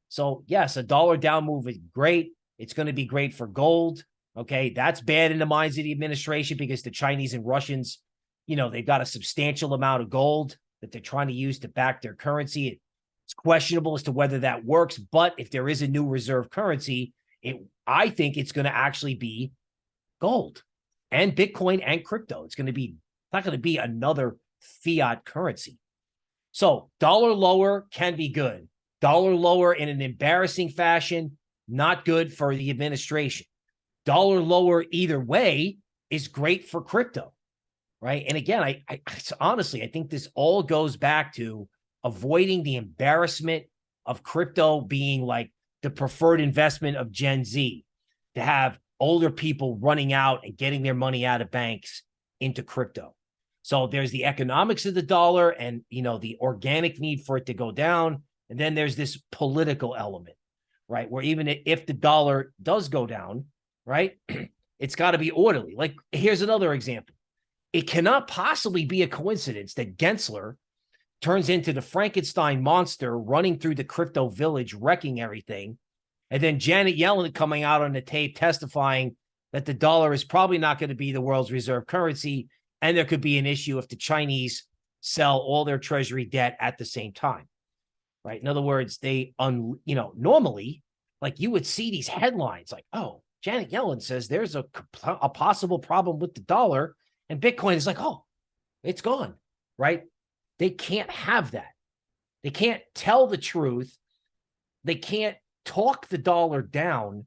So yes, a dollar down move is great. It's going to be great for gold. Okay, that's bad in the minds of the administration, because the Chinese and Russians, they've got a substantial amount of gold that they're trying to use to back their currency. It's questionable as to whether that works, but if there is a new reserve currency, I think it's going to actually be gold and Bitcoin and crypto. It's not going to be another fiat currency. So dollar lower can be good. Dollar lower in an embarrassing fashion, not good for the administration. Dollar lower either way is great for crypto, right? And again, I honestly, I think this all goes back to avoiding the embarrassment of crypto being like the preferred investment of Gen Z, to have older people running out and getting their money out of banks into crypto. So there's the economics of the dollar and, the organic need for it to go down. And then there's this political element, right? Where even if the dollar does go down, right, it's got to be orderly. Like, here's another example. It cannot possibly be a coincidence that Gensler turns into the Frankenstein monster running through the crypto village, wrecking everything. And then Janet Yellen coming out on the tape testifying that the dollar is probably not going to be the world's reserve currency. And there could be an issue if the Chinese sell all their treasury debt at the same time, right? In other words, normally, like you would see these headlines like, oh, Janet Yellen says there's a possible problem with the dollar, and Bitcoin is like, oh, it's gone, right? They can't have that. They can't tell the truth. They can't talk the dollar down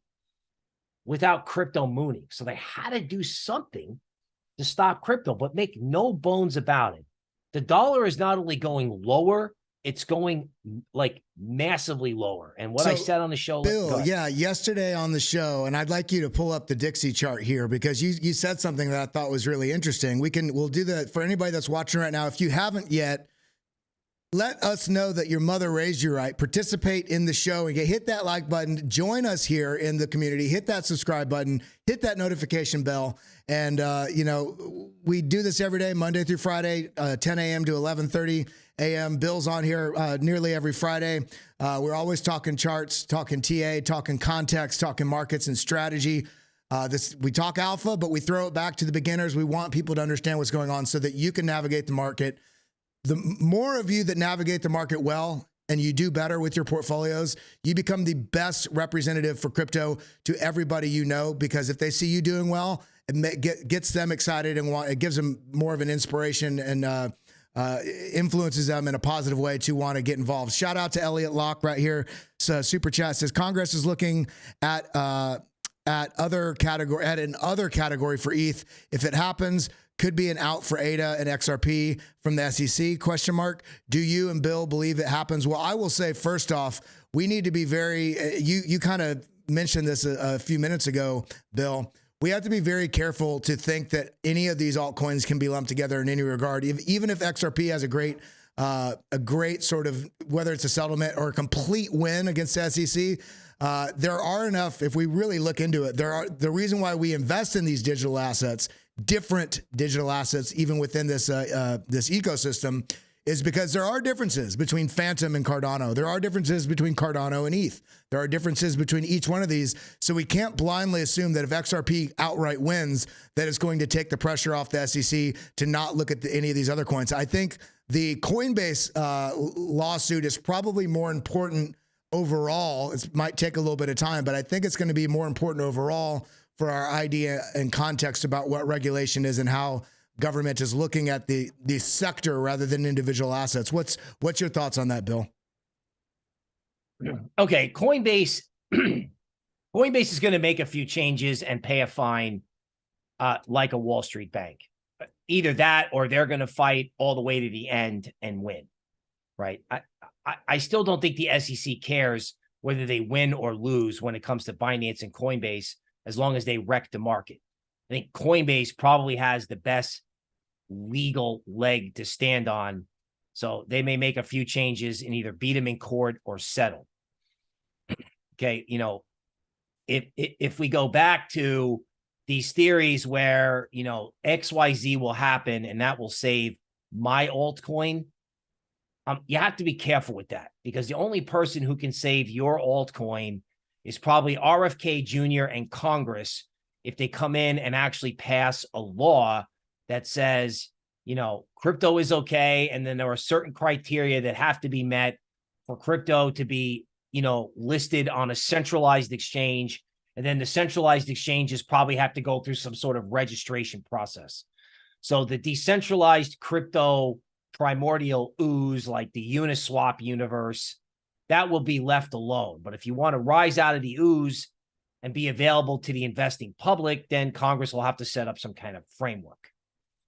without crypto mooning. So they had to do something to stop crypto, but make no bones about it. The dollar is not only going lower, it's going like massively lower. And what I said on the show, Bill, yesterday on the show, and I'd like you to pull up the Dixie chart here because you said something that I thought was really interesting. We'll do that for anybody that's watching right now. If you haven't yet, let us know that your mother raised you right. Participate in the show and hit that like button. Join us here in the community. Hit that subscribe button. Hit that notification bell. And, we do this every day, Monday through Friday, 10 a.m. to 11:30 a.m. Bill's on here nearly every Friday. We're always talking charts, talking TA, talking context, talking markets and strategy. We talk alpha, but we throw it back to the beginners. We want people to understand what's going on so that you can navigate the market. The more of you that navigate the market well and you do better with your portfolios, you become the best representative for crypto to everybody you know, because if they see you doing well, it gets them excited and it gives them more of an inspiration and influences them in a positive way to want to get involved. Shout out to Elliot Locke right here. So Super Chat says Congress is looking at another category for ETH. If it happens, could be an out for ADA and XRP from the SEC, ? Do you and Bill believe it happens? Well, I will say, first off, we need to be very, you kind of mentioned this a few minutes ago, Bill. We have to be very careful to think that any of these altcoins can be lumped together in any regard. Even if XRP has a great sort of, whether it's a settlement or a complete win against the SEC, there are enough, if we really look into it, the reason why we invest in these digital assets, different digital assets, even within this ecosystem, is because there are differences between Phantom and Cardano. There are differences between Cardano and ETH. There are differences between each one of these. So we can't blindly assume that if XRP outright wins, that it's going to take the pressure off the SEC to not look at any of these other coins. I think the Coinbase lawsuit is probably more important overall. It might take a little bit of time, but I think it's going to be more important overall for our idea and context about what regulation is and how government is looking at the sector rather than individual assets. What's your thoughts on that, Bill? Okay, Coinbase is going to make a few changes and pay a fine like a Wall Street bank. Either that or they're going to fight all the way to the end and win, right? I still don't think the SEC cares whether they win or lose when it comes to Binance and Coinbase, as long as they wreck the market. I think Coinbase probably has the best legal leg to stand on. So they may make a few changes and either beat them in court or settle. Okay. If we go back to these theories where, XYZ will happen and that will save my altcoin, you have to be careful with that, because the only person who can save your altcoin is probably RFK Jr. and Congress, if they come in and actually pass a law that says, crypto is okay, and then there are certain criteria that have to be met for crypto to be, listed on a centralized exchange, and then the centralized exchanges probably have to go through some sort of registration process. So the decentralized crypto primordial ooze, like the Uniswap universe, that will be left alone. But if you want to rise out of the ooze and be available to the investing public, then Congress will have to set up some kind of framework.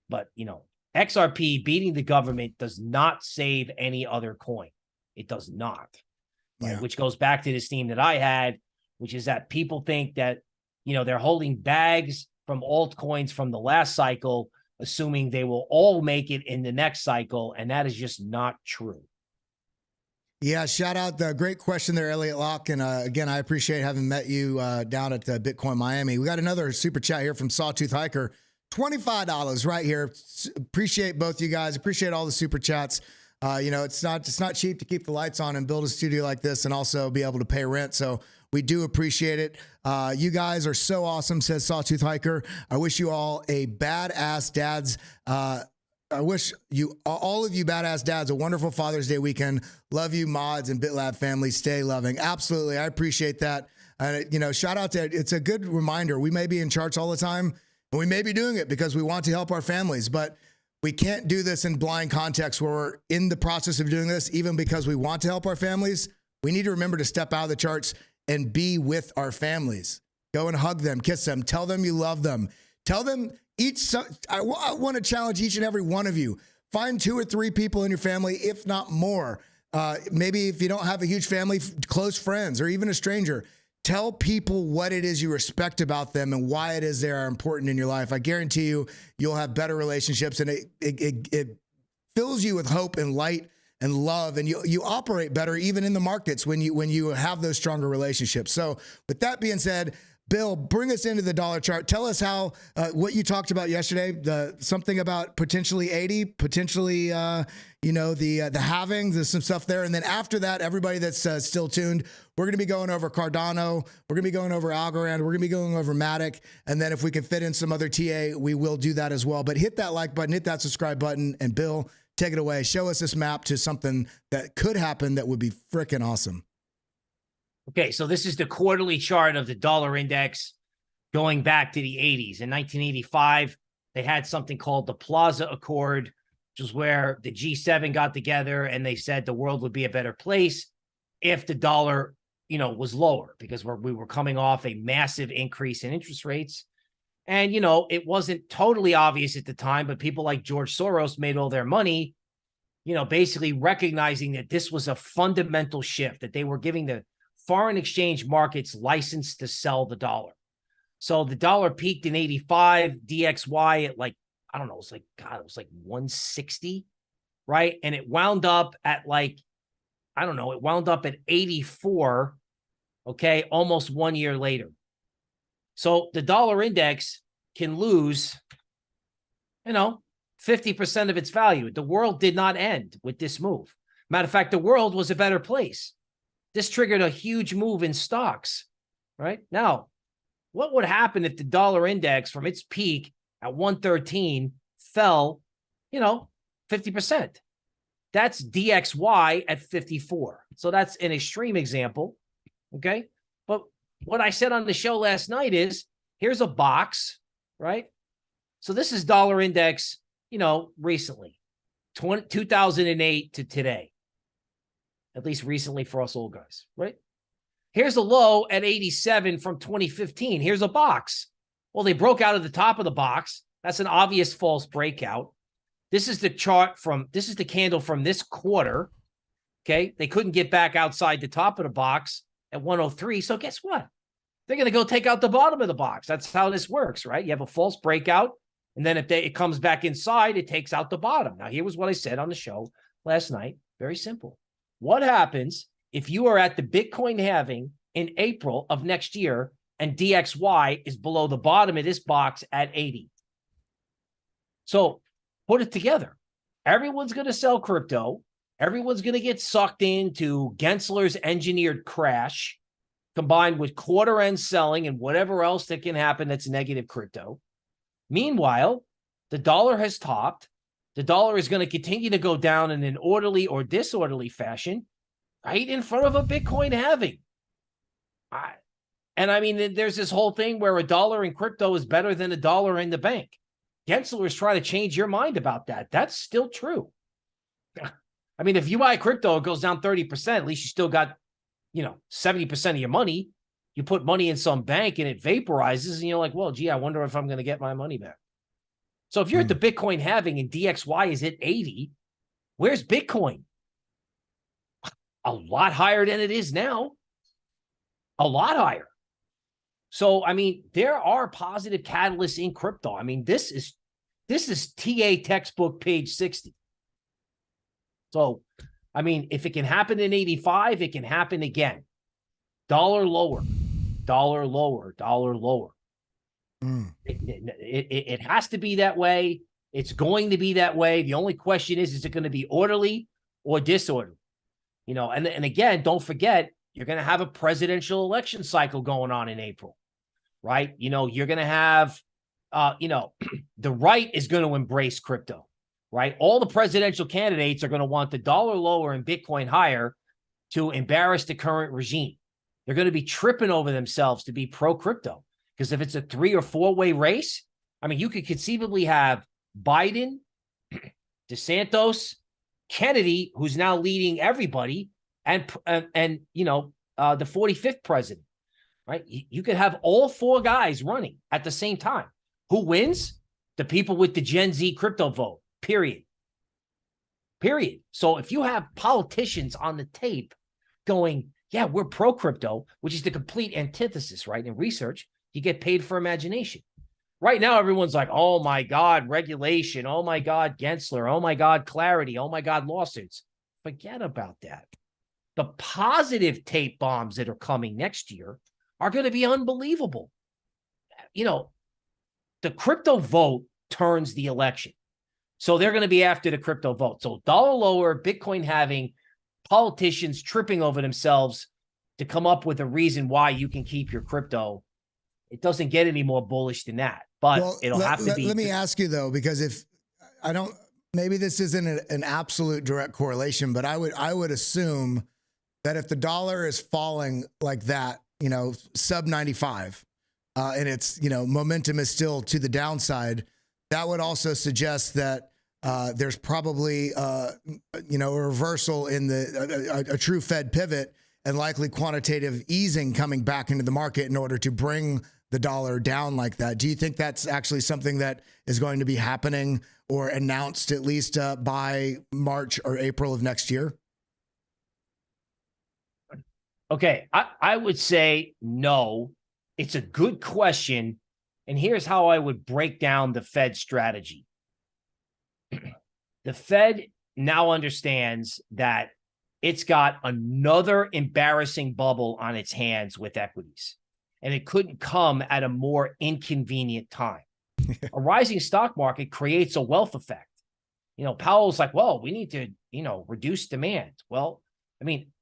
But, XRP beating the government does not save any other coin. It does not. Right? Yeah. Which goes back to this theme that I had, which is that people think that, they're holding bags from altcoins from the last cycle, assuming they will all make it in the next cycle. And that is just not true. Yeah, shout out. Great question there, Elliot Locke. And again, I appreciate having met you down at Bitcoin Miami. We got another super chat here from Sawtooth Hiker. $25 right here. Appreciate both you guys. Appreciate all the super chats. You know, it's not cheap to keep the lights on and build a studio like this and also be able to pay rent. So we do appreciate it. You guys are so awesome, says Sawtooth Hiker. I wish you all a badass dads. I wish you, all of you badass dads, a wonderful Father's Day weekend. Love you, mods and BitLab family. Stay loving. Absolutely. I appreciate that. You know, shout out to, it's a good reminder. We may be in charts all the time, and we may be doing it because we want to help our families, but we can't do this in blind context where we're in the process of doing this, even because we want to help our families. We need to remember to step out of the charts and be with our families. Go and hug them, kiss them, tell them you love them. Tell them I want to challenge each and every one of you. Find 2 or 3 people in your family, if not more. Maybe if you don't have a huge family, close friends, or even a stranger. Tell people what it is you respect about them and why it is they are important in your life. I guarantee you, you'll have better relationships, and it fills you with hope and light and love, and you operate better even in the markets when you have those stronger relationships. So with that being said, Bill, bring us into the dollar chart. Tell us how what you talked about yesterday, something about potentially 80, potentially you know, the halving. There's some stuff there, and then after that, everybody that's still tuned, we're going to be going over Cardano, we're going to be going over Algorand, we're going to be going over Matic, and then if we can fit in some other TA, we will do that as well. But hit that like button, hit that subscribe button, and Bill, take it away. Show us this map to something that could happen that would be freaking awesome. Okay, so this is the quarterly chart of the dollar index going back to the 80s. In 1985, they had something called the Plaza Accord, which was where the G7 got together and they said the world would be a better place if the dollar, you know, was lower, because we were coming off a massive increase in interest rates. And, you know, it wasn't totally obvious at the time, but people like George Soros made all their money, you know, basically recognizing that this was a fundamental shift, that they were giving the foreign exchange markets license to sell the dollar. So the dollar peaked in 85, DXY at like, I don't know, it was like 160, right? And it wound up at like, I don't know, it wound up at 84, okay, almost 1 year later. So the dollar index can lose, you know, 50% of its value. The world did not end with this move. Matter of fact, the world was a better place. This triggered a huge move in stocks, right? Now, what would happen if the dollar index from its peak at 113 fell, you know, 50%? That's DXY at 54. So that's an extreme example, okay? But what I said on the show last night is, here's a box, right? So this is dollar index, you know, recently, 2008 to today. At least recently for us old guys, right? Here's a low at 87 from 2015. Here's a box. Well, they broke out of the top of the box. That's an obvious false breakout. This is the chart this is the candle from this quarter. Okay. They couldn't get back outside the top of the box at 103. So guess what? They're going to go take out the bottom of the box. That's how this works, right? You have a false breakout, and then if it comes back inside, it takes out the bottom. Now, here was what I said on the show last night. Very simple. What happens if you are at the Bitcoin halving in April of next year and DXY is below the bottom of this box at 80? So put it together. Everyone's going to sell crypto. Everyone's going to get sucked into Gensler's engineered crash combined with quarter end selling and whatever else that can happen that's negative crypto. Meanwhile, the dollar has topped. The dollar is going to continue to go down in an orderly or disorderly fashion right in front of a Bitcoin halving. And I mean, there's this whole thing where a dollar in crypto is better than a dollar in the bank. Gensler is trying to change your mind about that. That's still true. I mean, if you buy crypto, it goes down 30%. At least you still got, you know, 70% of your money. You put money in some bank and it vaporizes, and you're like, well, gee, I wonder if I'm going to get my money back. So if you're at the Bitcoin halving and DXY is at 80, where's Bitcoin? A lot higher than it is now. A lot higher. So, I mean, there are positive catalysts in crypto. I mean, this is TA textbook page 60. So, I mean, if it can happen in 85, it can happen again. Dollar lower, dollar lower, dollar lower. It has to be that way. It's going to be that way. The only question is it going to be orderly, or disorderly. And again, don't forget, you're going to have a presidential election cycle going on in April, right? You're going to have, the right is going to embrace crypto, right? All the presidential candidates are going to want the dollar lower and Bitcoin higher to embarrass the current regime. They're going to be tripping over themselves to be pro-crypto, because if it's a 3 or 4-way race, I mean, you could conceivably have Biden, DeSantis, Kennedy, who's now leading everybody, and the 45th president, right? You could have all 4 guys running at the same time. Who wins? The people with the Gen Z crypto vote, period. So if you have politicians on the tape going, yeah, we're pro-crypto, which is the complete antithesis, right? In research, you get paid for imagination. Right now, everyone's like, oh my God, regulation. Oh my God, Gensler. Oh my God, clarity. Oh my God, lawsuits. Forget about that. The positive tape bombs that are coming next year are going to be unbelievable. The crypto vote turns the election. So they're going to be after the crypto vote. So dollar lower, Bitcoin halving, politicians tripping over themselves to come up with a reason why you can keep your crypto. It doesn't get any more bullish than that, but it'll have to be. Let me ask you though, because if I don't, maybe this isn't an absolute direct correlation, but I would assume that if the dollar is falling like that, sub 95, and it's, momentum is still to the downside, that would also suggest that there's probably, a reversal in a true Fed pivot and likely quantitative easing coming back into the market in order to bring the dollar down like that. Do you think that's actually something that is going to be happening or announced at least by March or April of next year? Okay, I would say no. It's a good question. And here's how I would break down the Fed strategy. The Fed now understands that it's got another embarrassing bubble on its hands with equities, and it couldn't come at a more inconvenient time. A rising stock market creates a wealth effect. Powell's like, well, we need to, reduce demand. Well, I mean,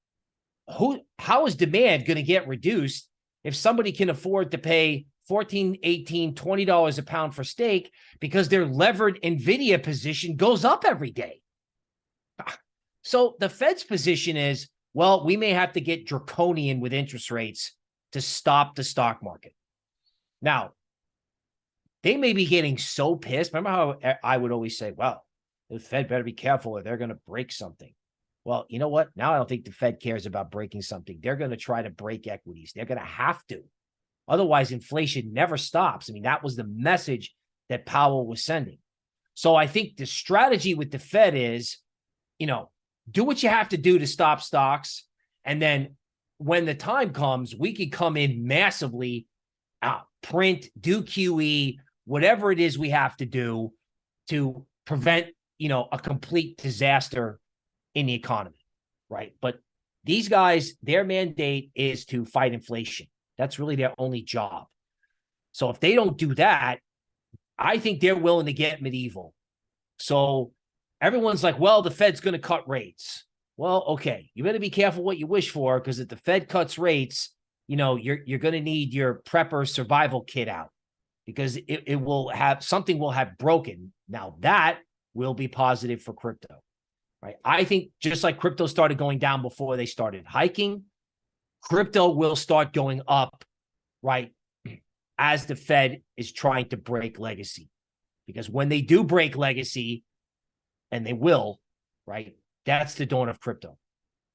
how is demand going to get reduced if somebody can afford to pay $14, $18, $20 a pound for steak because their levered NVIDIA position goes up every day? So the Fed's position is, well, we may have to get draconian with interest rates to stop the stock market. Now, they may be getting so pissed. Remember how I would always say, well, the Fed better be careful or they're going to break something. Well, you know what? Now I don't think the Fed cares about breaking something. They're going to try to break equities. They're going to have to. Otherwise, inflation never stops. I mean, that was the message that Powell was sending. So I think the strategy with the Fed is, do what you have to do to stop stocks. And then when the time comes, we can come in massively, print, do QE, whatever it is we have to do to prevent, a complete disaster in the economy, right? But these guys, their mandate is to fight inflation. That's really their only job. So if they don't do that, I think they're willing to get medieval. So everyone's like, well, the Fed's going to cut rates. Well, okay, you better be careful what you wish for, because if the Fed cuts rates, you're going to need your prepper survival kit out, because it will have something will have broken. Now that will be positive for crypto, right? I think just like crypto started going down before they started hiking, crypto will start going up, right, as the Fed is trying to break legacy. Because when they do break legacy, and they will, right, that's the dawn of crypto.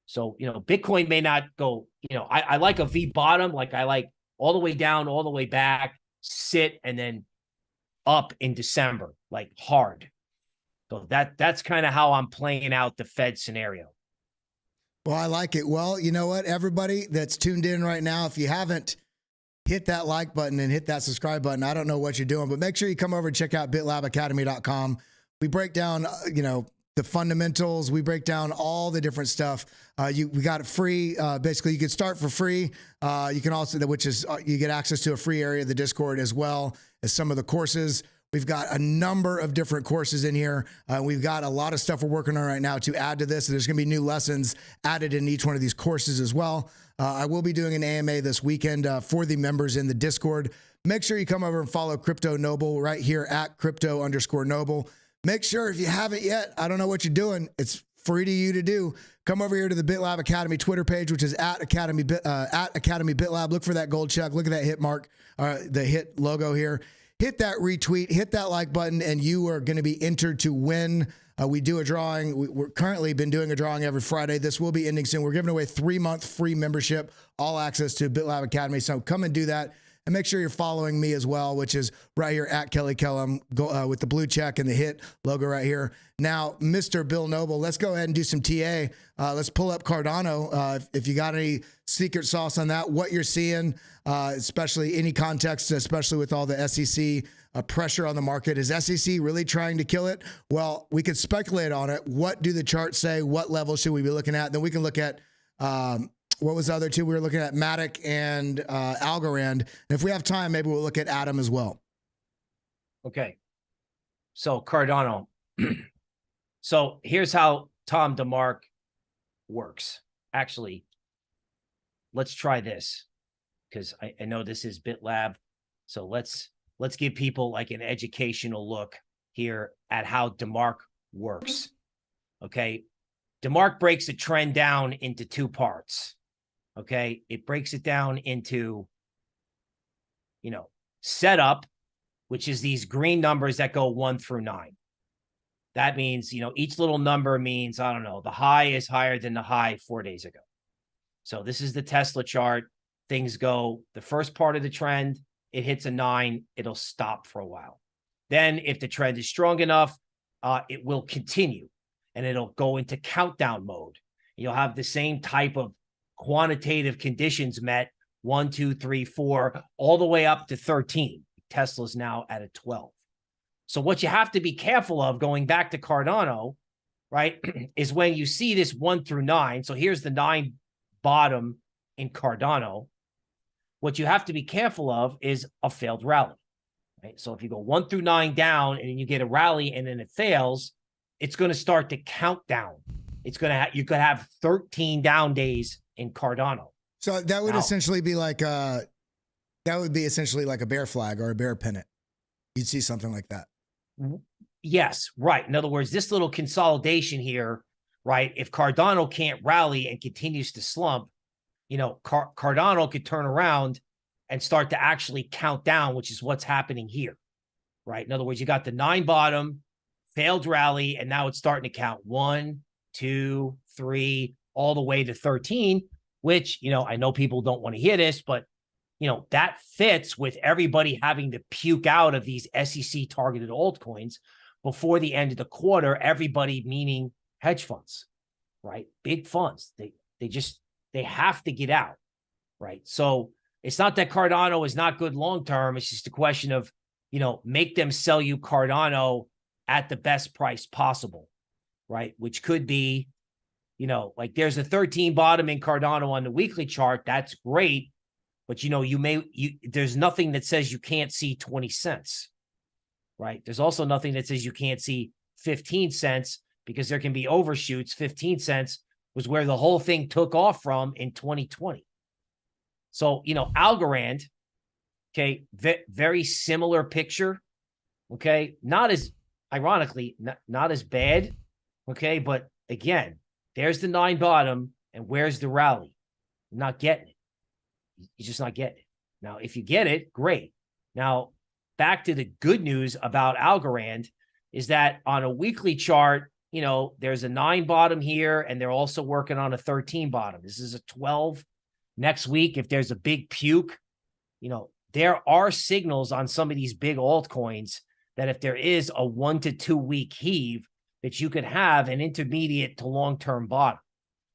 So, Bitcoin may not go, I like a V bottom, like I like all the way down, all the way back, sit, and then up in December, like hard. So that's kind of how I'm playing out the Fed scenario. Well, I like it. Well, you know what, everybody that's tuned in right now, if you haven't hit that like button and hit that subscribe button, I don't know what you're doing, but make sure you come over and check out bitlabacademy.com. We break down, the fundamentals. We break down all the different stuff. We got it free. Basically, you can start for free. You can also, which is you get access to a free area of the Discord, as well as some of the courses. We've got a number of different courses in here. We've got a lot of stuff we're working on right now to add to this. There's going to be new lessons added in each one of these courses as well. I will be doing an AMA this weekend for the members in the Discord. Make sure you come over and follow Crypto Noble right here at crypto_noble. Make sure if you haven't yet, I don't know what you're doing. It's free to you to do. Come over here to the BitLab Academy Twitter page, which is at Academy BitLab. Look for that gold check. Look at that hit mark, the hit logo here. Hit that retweet, hit that like button, and you are going to be entered to win. We do a drawing. We're currently been doing a drawing every Friday. This will be ending soon. We're giving away 3-month free membership, all access to BitLab Academy. So come and do that. And make sure you're following me as well, which is right here at Kelly Kellam with the blue check and the hit logo right here. Now, Mr. Bill Noble, let's go ahead and do some TA. Let's pull up Cardano. If you got any secret sauce on that, what you're seeing, especially any context, especially with all the SEC pressure on the market. Is SEC really trying to kill it? Well, we could speculate on it. What do the charts say? What level should we be looking at? Then we can look at what was the other two? We were looking at Matic and Algorand. And if we have time, maybe we'll look at Atom as well. Okay. So Cardano. So here's how Tom DeMark works. Actually, let's try this because I know this is BitLab. So let's give people like an educational look here at how DeMark works. Okay. DeMark breaks a trend down into 2 parts. Okay. It breaks it down into, setup, which is these green numbers that go 1 through 9. That means, each little number means, I don't know, the high is higher than the high 4 days ago. So this is the Tesla chart. Things go the first part of the trend, it hits a 9, it'll stop for a while. Then if the trend is strong enough, it will continue and it'll go into countdown mode. You'll have the same type of quantitative conditions met 1, 2, 3, 4, all the way up to 13. Tesla's now at a 12. So what you have to be careful of going back to Cardano, right, is when you see this 1 through 9. So here's the 9 bottom in Cardano. What you have to be careful of is a failed rally. Right? So if you go 1 through 9 down and then you get a rally and then it fails, it's going to start to count down. It's going to you could have 13 down days in Cardano. So that would essentially be like a bear flag or a bear pennant. You'd see something like that. Yes, right. In other words, this little consolidation here, right? If Cardano can't rally and continues to slump, Cardano could turn around and start to actually count down, which is what's happening here, right? In other words, you got the 9 bottom, failed rally, and now it's starting to count 1, 2, 3, all the way to 13, which, I know people don't want to hear this, but, that fits with everybody having to puke out of these SEC targeted altcoins before the end of the quarter, everybody meaning hedge funds, right? Big funds. They have to get out, right? So it's not that Cardano is not good long-term. It's just a question of, make them sell you Cardano at the best price possible, right? Which could be, like there's a 13 bottom in Cardano on the weekly chart. That's great. But, there's nothing that says you can't see 20 cents, right? There's also nothing that says you can't see 15 cents because there can be overshoots. 15 cents was where the whole thing took off from in 2020. So, Algorand, okay, very similar picture, okay, not as, ironically, not as bad, okay, but again, there's the 9 bottom, and where's the rally? I'm not getting it. You're just not getting it. Now, if you get it, great. Now, back to the good news about Algorand is that on a weekly chart, there's a 9 bottom here, and they're also working on a 13 bottom. This is a 12. Next week, if there's a big puke, there are signals on some of these big altcoins that if there is a 1 to 2 week heave, that you could have an intermediate to long-term bottom.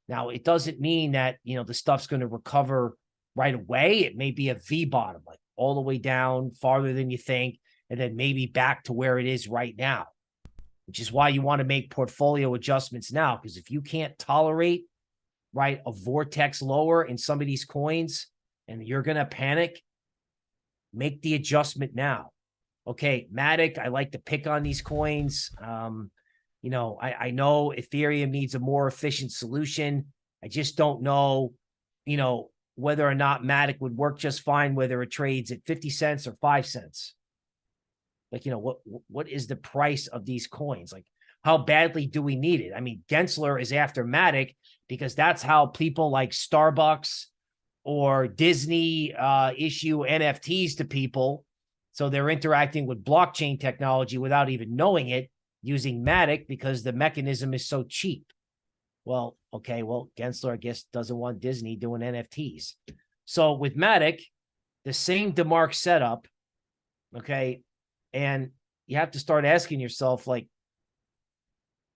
Now, it doesn't mean that, the stuff's going to recover right away. It may be a V bottom, like all the way down farther than you think, and then maybe back to where it is right now, which is why you want to make portfolio adjustments now. Because if you can't tolerate, right, a vortex lower in some of these coins and you're going to panic, make the adjustment now. okay, Matic, I like to pick on these coins. You know, I know Ethereum needs a more efficient solution. I just don't know, you know, whether or not Matic would work just fine, whether it trades at 50 cents or 5 cents. Like, you know, what is the price of these coins? Like, how badly do we need it? I mean, Gensler is after Matic because that's how people like Starbucks or Disney issue NFTs to people. So they're interacting with blockchain technology without even knowing it, using Matic because the mechanism is so cheap. Well, okay, well, Gensler, I guess, doesn't want Disney doing NFTs. So with Matic, the same DeMark setup, okay, and you have to start asking yourself, like,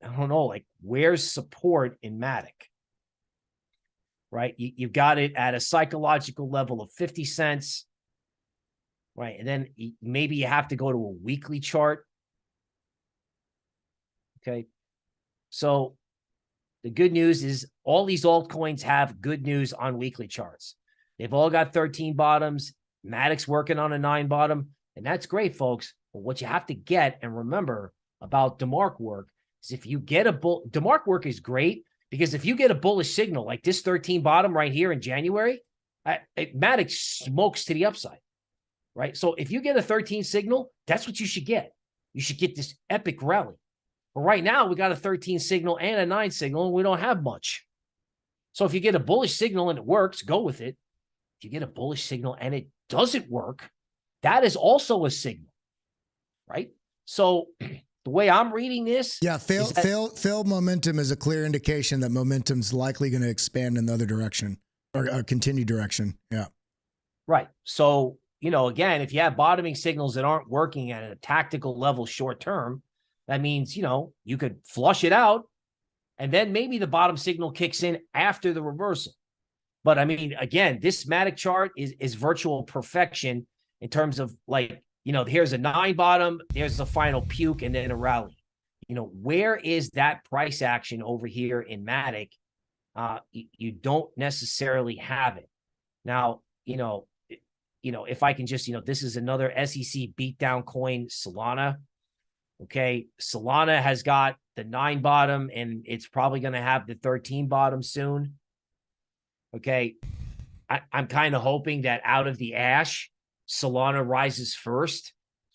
I don't know, like, where's support in Matic? Right? You've got it at a psychological level of 50 cents, right? And then maybe you have to go to a weekly chart. Okay. So the good news is all these altcoins have good news on weekly charts. They've all got 13 bottoms. Matic's working on a 9 bottom, and that's great, folks. But what you have to get and remember about DeMark work is if you get a DeMark work is great because if you get a bullish signal like this 13 bottom right here in January, Matic smokes to the upside, right? So if you get a 13 signal, that's what you should get. You should get this epic rally. But right now, we got a 13 signal and a 9 signal, and we don't have much. So if you get a bullish signal and it works, go with it. If you get a bullish signal and it doesn't work, that is also a signal, right? So the way I'm reading this, yeah, failed momentum is a clear indication that momentum's likely going to expand in the other direction or continue direction. Yeah, right. So, you know, again, if you have bottoming signals that aren't working at a tactical level short term, that means, you know, you could flush it out and then maybe the bottom signal kicks in after the reversal. But I mean, again, this Matic chart is virtual perfection in terms of like, you know, here's a 9 bottom, there's a final puke and then a rally. You know, where is that price action over here in Matic? You don't necessarily have it. Now, you know, if I can just, you know, this is another SEC beatdown coin, Solana. Okay, Solana has got the 9 bottom, and it's probably going to have the 13 bottom soon. Okay, I'm kind of hoping that out of the ash, Solana rises first.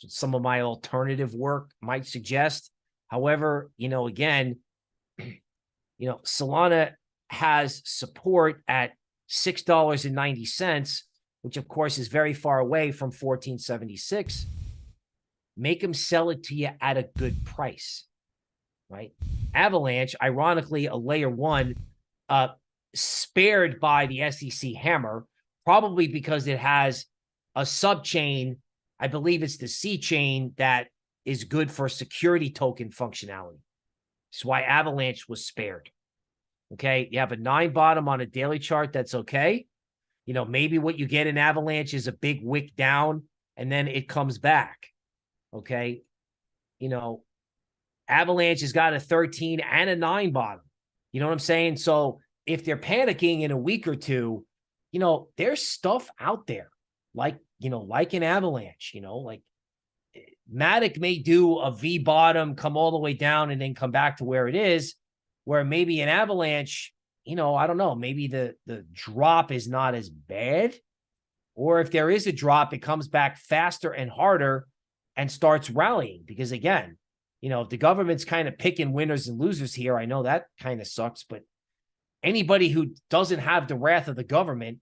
Some of my alternative work might suggest. However, you know, again, you know, Solana has support at $6.90, which of course is very far away from 1476. Make them sell it to you at a good price, right? Avalanche, ironically, a layer 1, spared by the SEC hammer, probably because it has a sub chain. I believe it's the C chain that is good for security token functionality. That's why Avalanche was spared. Okay, you have a 9 bottom on a daily chart. That's okay. You know, maybe what you get in Avalanche is a big wick down and then it comes back. Okay, you know, Avalanche has got a 13 and a 9 bottom. You know what I'm saying? So if they're panicking in a week or two, you know, there's stuff out there like, you know, like an Avalanche, you know, like Matic may do a V bottom, come all the way down and then come back to where it is, where maybe an Avalanche, you know, I don't know, maybe the drop is not as bad. Or if there is a drop, it comes back faster and harder and starts rallying. Because again, you know, if the government's kind of picking winners and losers here, I know that kind of sucks, but anybody who doesn't have the wrath of the government,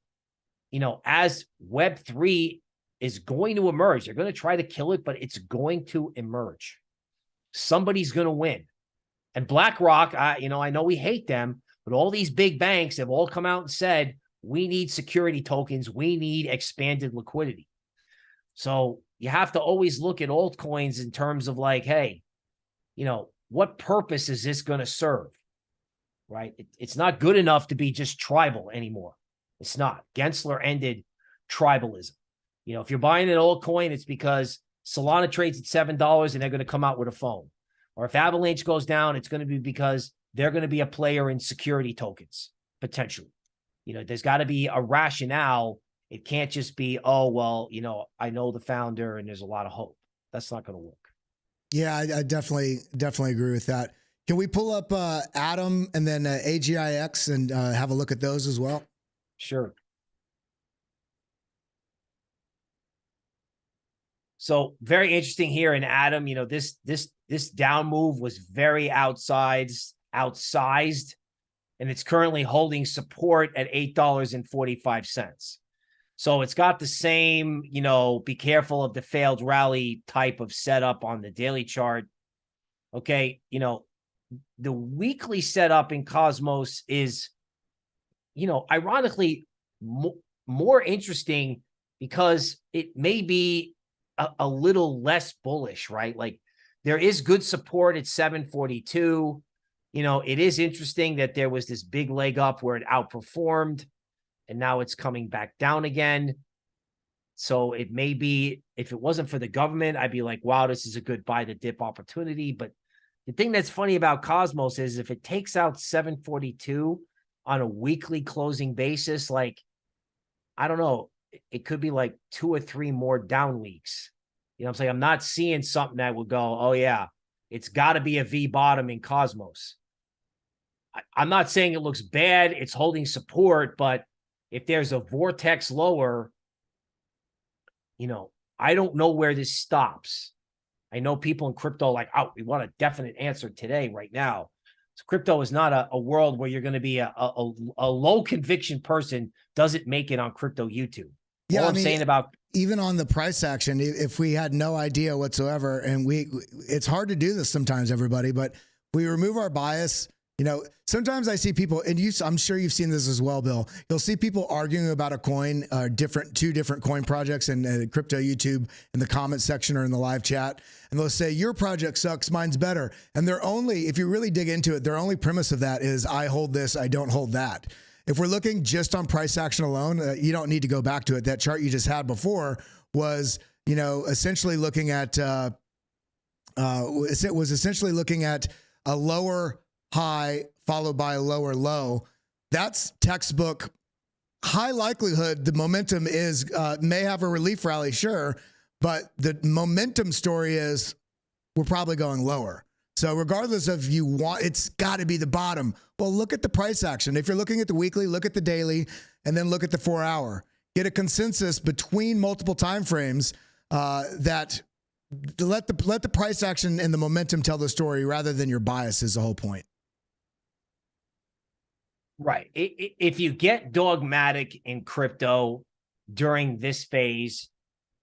you know, as Web3 is going to emerge, they're going to try to kill it, but it's going to emerge. Somebody's going to win. And BlackRock, you know, I know we hate them, but all these big banks have all come out and said, we need security tokens. We need expanded liquidity. So you have to always look at altcoins in terms of like, hey, you know, what purpose is this going to serve? Right? It's not good enough to be just tribal anymore. It's not. Gensler ended tribalism. You know, if you're buying an altcoin, it's because Solana trades at $7 and they're going to come out with a phone. Or if Avalanche goes down, it's going to be because they're going to be a player in security tokens, potentially. You know, there's got to be a rationale. It can't just be, oh, well, you know, I know the founder and there's a lot of hope. That's not going to work. Yeah, I definitely agree with that. Can we pull up Atom and then AGIX and have a look at those as well? Sure. So very interesting here in Atom. You know, this down move was very outsized, and it's currently holding support at $8.45. So it's got the same, you know, be careful of the failed rally type of setup on the daily chart. Okay, you know, the weekly setup in Cosmos is, you know, ironically more interesting because it may be a little less bullish, right? Like there is good support at 742. You know, it is interesting that there was this big leg up where it outperformed and now it's coming back down again. So it may be, if it wasn't for the government, I'd be like, wow, this is a good buy the dip opportunity. But the thing that's funny about Cosmos is if it takes out 742 on a weekly closing basis, like, I don't know, it could be like 2 or 3 more down weeks. You know what I'm saying? I'm not seeing something that would go, oh yeah, it's got to be a V bottom in Cosmos. I'm not saying it looks bad. It's holding support, but if there's a vortex lower, you know, I don't know where this stops. I know people in crypto like, oh, we want a definite answer today, right now. So crypto is not a world where you're going to be a low conviction person doesn't make it on crypto YouTube. Yeah, All I'm saying about even on the price action, if we had no idea whatsoever, and it's hard to do this sometimes, everybody, but we remove our bias. You know, sometimes I see people, and I'm sure you've seen this as well, Bill. You'll see people arguing about a coin, two different coin projects in crypto YouTube in the comment section or in the live chat, and they'll say your project sucks, mine's better. And they're only, if you really dig into it, their only premise of that is I hold this, I don't hold that. If we're looking just on price action alone, you don't need to go back to it. That chart you just had before was, you know, essentially looking at it was essentially looking at a lower high followed by a lower low. That's textbook. High likelihood the momentum is may have a relief rally, sure, but the momentum story is we're probably going lower. So regardless of you want, it's got to be the bottom. Well, look at the price action. If you're looking at the weekly, look at the daily, and then look at the 4 hour. Get a consensus between multiple time frames that let the price action and the momentum tell the story rather than your bias is the whole point. Right. If you get dogmatic in crypto during this phase,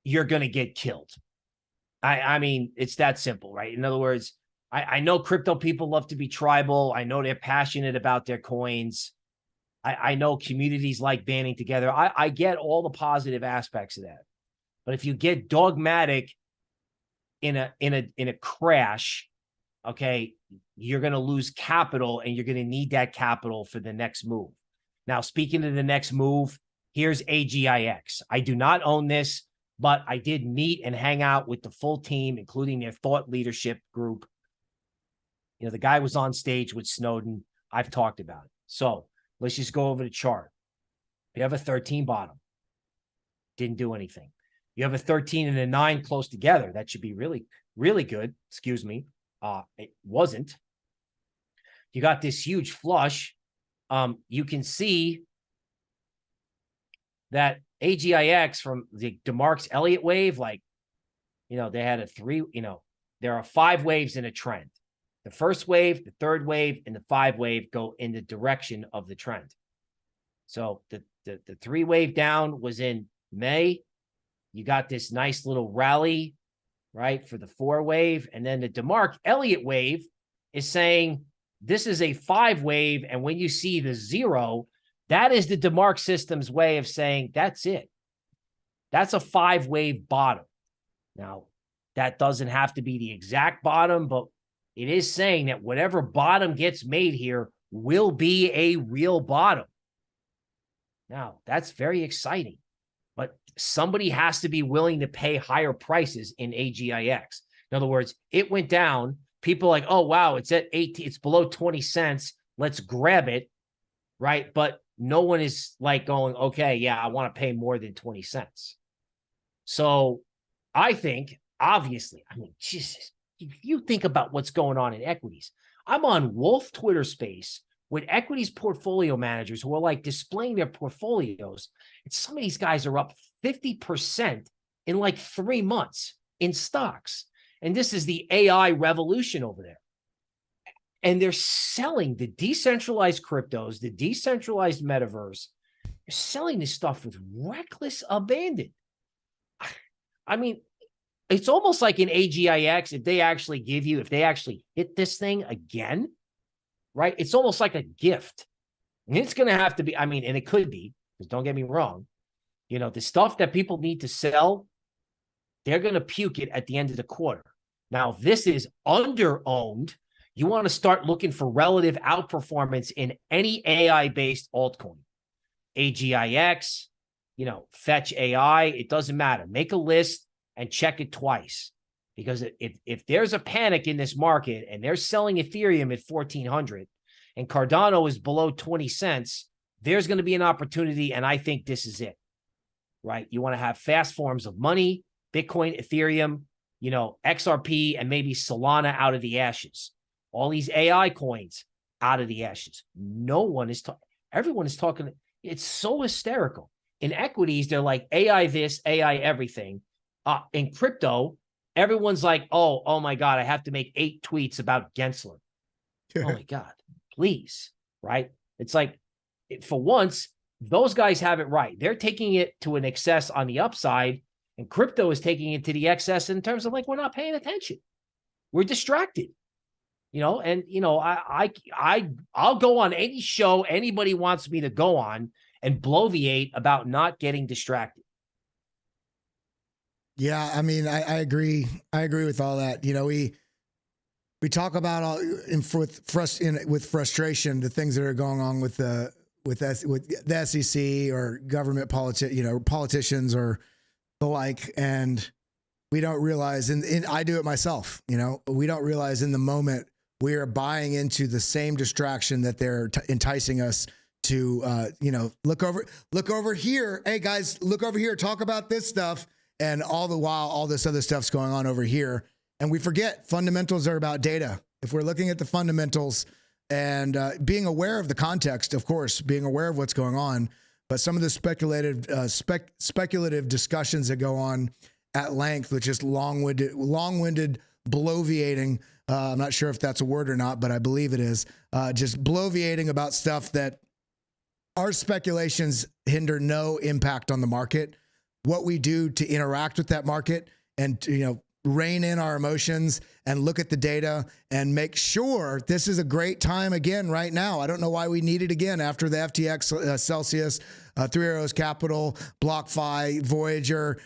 you're going to get killed. I mean, it's that simple, right? In other words, I know crypto people love to be tribal. I know they're passionate about their coins. I know communities like banding together. I get all the positive aspects of that. But if you get dogmatic in a crash, okay, you're going to lose capital and you're going to need that capital for the next move. Now, speaking of the next move, here's AGIX. I do not own this, but I did meet and hang out with the full team, including their thought leadership group. You know, the guy was on stage with Snowden. I've talked about it. So let's just go over the chart. You have a 13 bottom. Didn't do anything. You have a 13 and a 9 close together. That should be really, really good. Excuse me. It wasn't. You got this huge flush. You can see that AGIX from the DeMarc's Elliott wave, like, you know, they had a 3, you know, there are 5 waves in a trend. The first wave, the third wave, and the 5 wave go in the direction of the trend. So the 3 wave down was in May. You got this nice little rally, right, for the 4 wave. And then the DeMarc Elliott wave is saying this is a 5 wave. And when you see the 0, that is the DeMarc system's way of saying that's it. That's a 5 wave bottom. Now, that doesn't have to be the exact bottom, but it is saying that whatever bottom gets made here will be a real bottom. Now, that's very exciting, but somebody has to be willing to pay higher prices in AGIX. In other words, it went down. People are like, oh, wow, it's at 18, it's below 20 cents. Let's grab it, right? But no one is like going, okay, yeah, I want to pay more than 20 cents. So I think obviously, I mean, Jesus, if you think about what's going on in equities, I'm on Wolf Twitter space with equities portfolio managers who are like displaying their portfolios. And some of these guys are up 50% in like 3 months in stocks. And this is the AI revolution over there. And they're selling the decentralized cryptos, the decentralized metaverse. They're selling this stuff with reckless abandon. I mean, it's almost like in AGIX, if they actually hit this thing again, right? It's almost like a gift. And it's going to have to be, I mean, and it could be, because don't get me wrong, the stuff that people need to sell, they're going to puke it at the end of the quarter. Now, if this is under-owned, you want to start looking for relative outperformance in any AI-based altcoin. AGIX, Fetch AI, it doesn't matter. Make a list and check it twice. Because if there's a panic in this market and they're selling Ethereum at 1,400 and Cardano is below 20 cents, there's going to be an opportunity, and I think this is it, right? You want to have fast forms of money, Bitcoin, Ethereum, XRP, and maybe Solana out of the ashes. All these AI coins out of the ashes. No one is talking. Everyone is talking. It's so hysterical. In equities, they're like AI this, AI everything. In crypto, everyone's like, oh my God, I have to make 8 tweets about Gensler. Oh my God, please, right? It's like, for once, those guys have it right. They're taking it to an excess on the upside, and crypto is taking it to the excess in terms of like, we're not paying attention. We're distracted. I'll go on any show anybody wants me to go on and bloviate about not getting distracted. Yeah, I mean, I agree. I agree with all that. We talk about with frustration the things that are going on with the SEC or government politicians or the like, and we don't realize, and I do it myself. We don't realize in the moment we are buying into the same distraction that they're enticing us to. Look over here. Hey guys, look over here. Talk about this stuff. And all the while, all this other stuff's going on over here. And we forget fundamentals are about data. If we're looking at the fundamentals and being aware of the context, of course, being aware of what's going on, but some of the speculative discussions that go on at length, which is long-winded bloviating. I'm not sure if that's a word or not, but I believe it is. Just bloviating about stuff that our speculations hinder no impact on the market. What we do to interact with that market and to, rein in our emotions and look at the data and make sure this is a great time again right now. I don't know why we need it again after the FTX, Celsius, Three Arrows Capital, BlockFi, Voyager.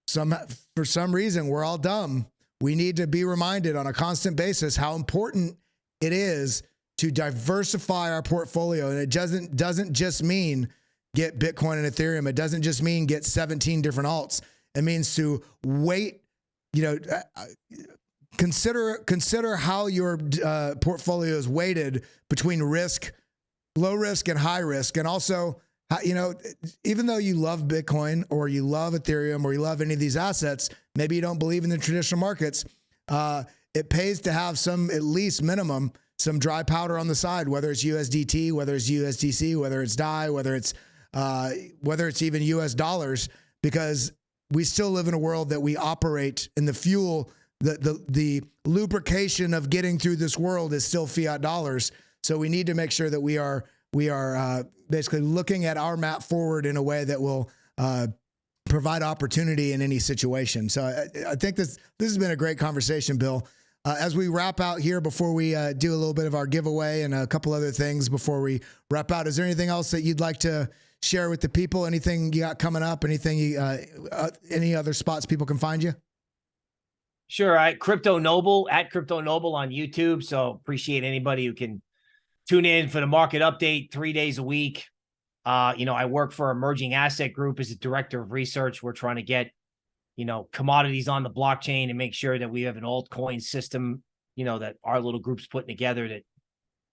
For some reason, we're all dumb. We need to be reminded on a constant basis how important it is to diversify our portfolio. And it doesn't just mean get Bitcoin and Ethereum. It doesn't just mean get 17 different alts. It means to wait, consider how your portfolio is weighted between low risk and high risk. And also, even though you love Bitcoin or you love Ethereum or you love any of these assets, maybe you don't believe in the traditional markets. It pays to have at least minimum, some dry powder on the side, whether it's USDT, whether it's USDC, whether it's DAI, whether it's even US dollars, because we still live in a world that we operate in the fuel, the lubrication of getting through this world is still fiat dollars. So we need to make sure that we are basically looking at our map forward in a way that will provide opportunity in any situation. So I think this has been a great conversation, Bill. As we wrap out here, before we do a little bit of our giveaway and a couple other things before we wrap out, is there anything else that you'd like to share with the people? Anything you got coming up? Anything any other spots people can find you? Sure. Crypto Noble at Crypto Noble on YouTube. So appreciate anybody who can tune in for the market update 3 days a week. I work for Emerging Asset Group as a director of research. We're trying to get, commodities on the blockchain and make sure that we have an altcoin system, that our little group's putting together that,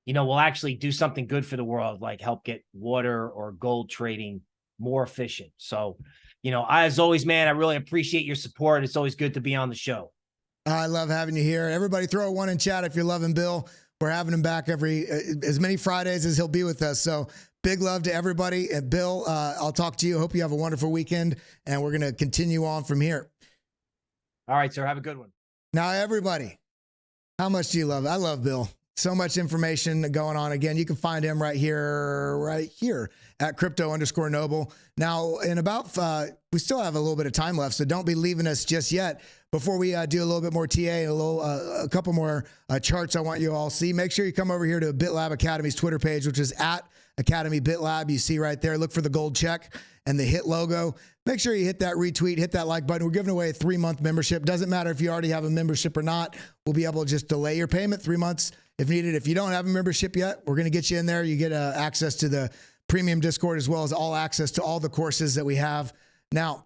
will actually do something good for the world, like help get water or gold trading more efficient. So As always, man, I really appreciate your support. It's always good to be on the show. I love having you here. Everybody throw a one in chat if you're loving Bill. We're having him back as many Fridays as he'll be with us. So big love to everybody. And Bill, I'll talk to you. Hope you have a wonderful weekend, and we're going to continue on from here. All right, sir. Have a good one. Now, everybody, how much do you love? I love Bill. So much information going on. Again, you can find him right here at crypto_noble. Now, we still have a little bit of time left, so don't be leaving us just yet. Before we do a little bit more TA and a couple more charts I want you all to see, make sure you come over here to BitLab Academy's Twitter page, which is at Academy BitLab. You see right there, look for the gold check and the hit logo. Make sure you hit that retweet, hit that like button. We're giving away a 3-month membership. Doesn't matter if you already have a membership or not. We'll be able to just delay your payment 3 months if needed. If you don't have a membership yet, we're going to get you in there. You get access to the premium Discord as well as all access to all the courses that we have. Now,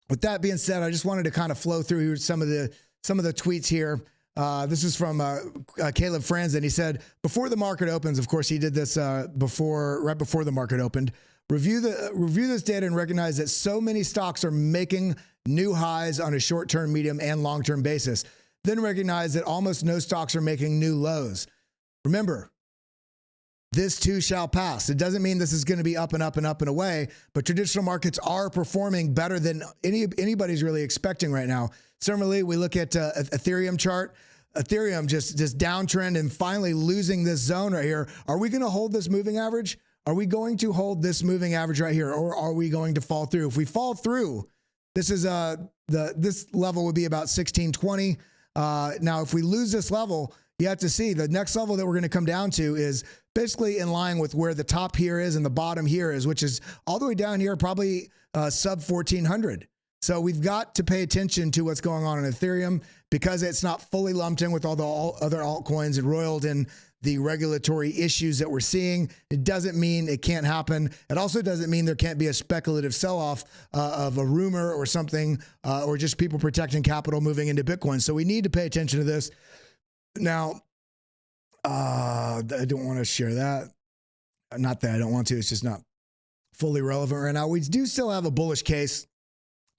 with that being said, I just wanted to kind of flow through some of the tweets here. This is from Caleb Franz, and he said, before the market opens, of course, he did this right before the market opened. Review this data and recognize that so many stocks are making new highs on a short-term, medium, and long-term basis. Then recognize that almost no stocks are making new lows. Remember, this too shall pass. It doesn't mean this is going to be up and up and up and away, but traditional markets are performing better than anybody's really expecting right now. Similarly, we look at Ethereum chart. Ethereum just downtrend and finally losing this zone right here. Are we going to hold this moving average? Are we going to hold this moving average right here, or are we going to fall through? If we fall through, this is this level would be about 1620. Now, if we lose this level, you have to see the next level that we're going to come down to is basically in line with where the top here is and the bottom here is, which is all the way down here, probably sub 1400. So we've got to pay attention to what's going on in Ethereum because it's not fully lumped in with all the other altcoins and roiled in the regulatory issues that we're seeing. It doesn't mean it can't happen. It also doesn't mean there can't be a speculative sell-off of a rumor or something, or just people protecting capital moving into Bitcoin. So we need to pay attention to this. Now, I don't want to share that. Not that I don't want to, it's just not fully relevant right now. We do still have a bullish case.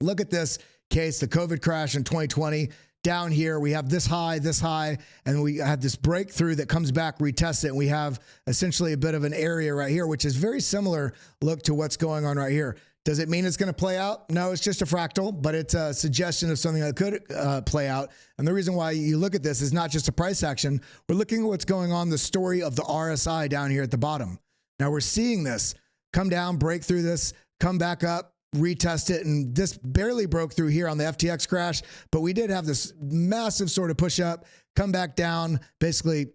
Look at this case, the COVID crash in 2020. Down here, we have this high, and we have this breakthrough that comes back, retests it, and we have essentially a bit of an area right here, which is very similar look to what's going on right here. Does it mean it's going to play out? No, it's just a fractal, but it's a suggestion of something that could play out. And the reason why you look at this is not just a price action. We're looking at what's going on, the story of the RSI down here at the bottom. Now we're seeing this come down, break through this, come back up, retest it, and this barely broke through here on the FTX crash, but we did have this massive sort of push up, come back down, basically,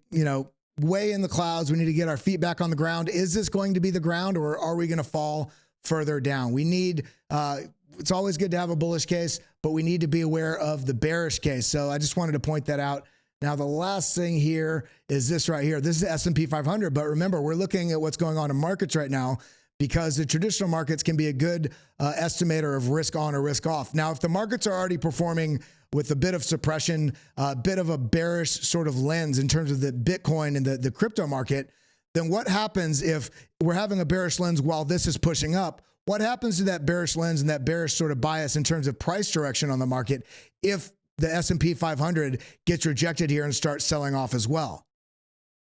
way in the clouds. We need to get our feet back on the ground. Is this going to be the ground, or are we going to fall further down? We need, it's always good to have a bullish case, but we need to be aware of the bearish case. So I just wanted to point that out. Now, the last thing here is this right here. This is the S&P 500, but remember, we're looking at what's going on in markets right now, because the traditional markets can be a good estimator of risk on or risk off. Now, if the markets are already performing with a bit of suppression, a bit of a bearish sort of lens in terms of the Bitcoin and the crypto market, then what happens if we're having a bearish lens while this is pushing up? What happens to that bearish lens and that bearish sort of bias in terms of price direction on the market if the S&P 500 gets rejected here and starts selling off as well?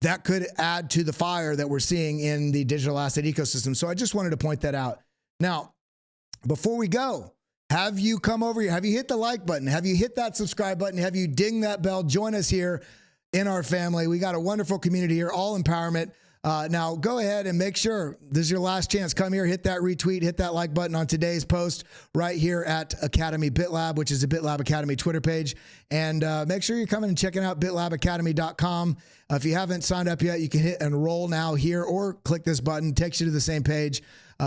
That could add to the fire that we're seeing in the digital asset ecosystem. So I just wanted to point that out. Now, before we go, have you come over here? Have you hit the like button? Have you hit that subscribe button? Have you ding that bell? Join us here in our family. We got a wonderful community here, all empowerment. Now, go ahead and make sure this is your last chance. Come here, hit that retweet, hit that like button on today's post right here at Academy BitLab, which is the BitLab Academy Twitter page. And make sure you're coming and checking out bitlabacademy.com. If you haven't signed up yet, you can hit enroll now here or click this button. Takes you to the same page.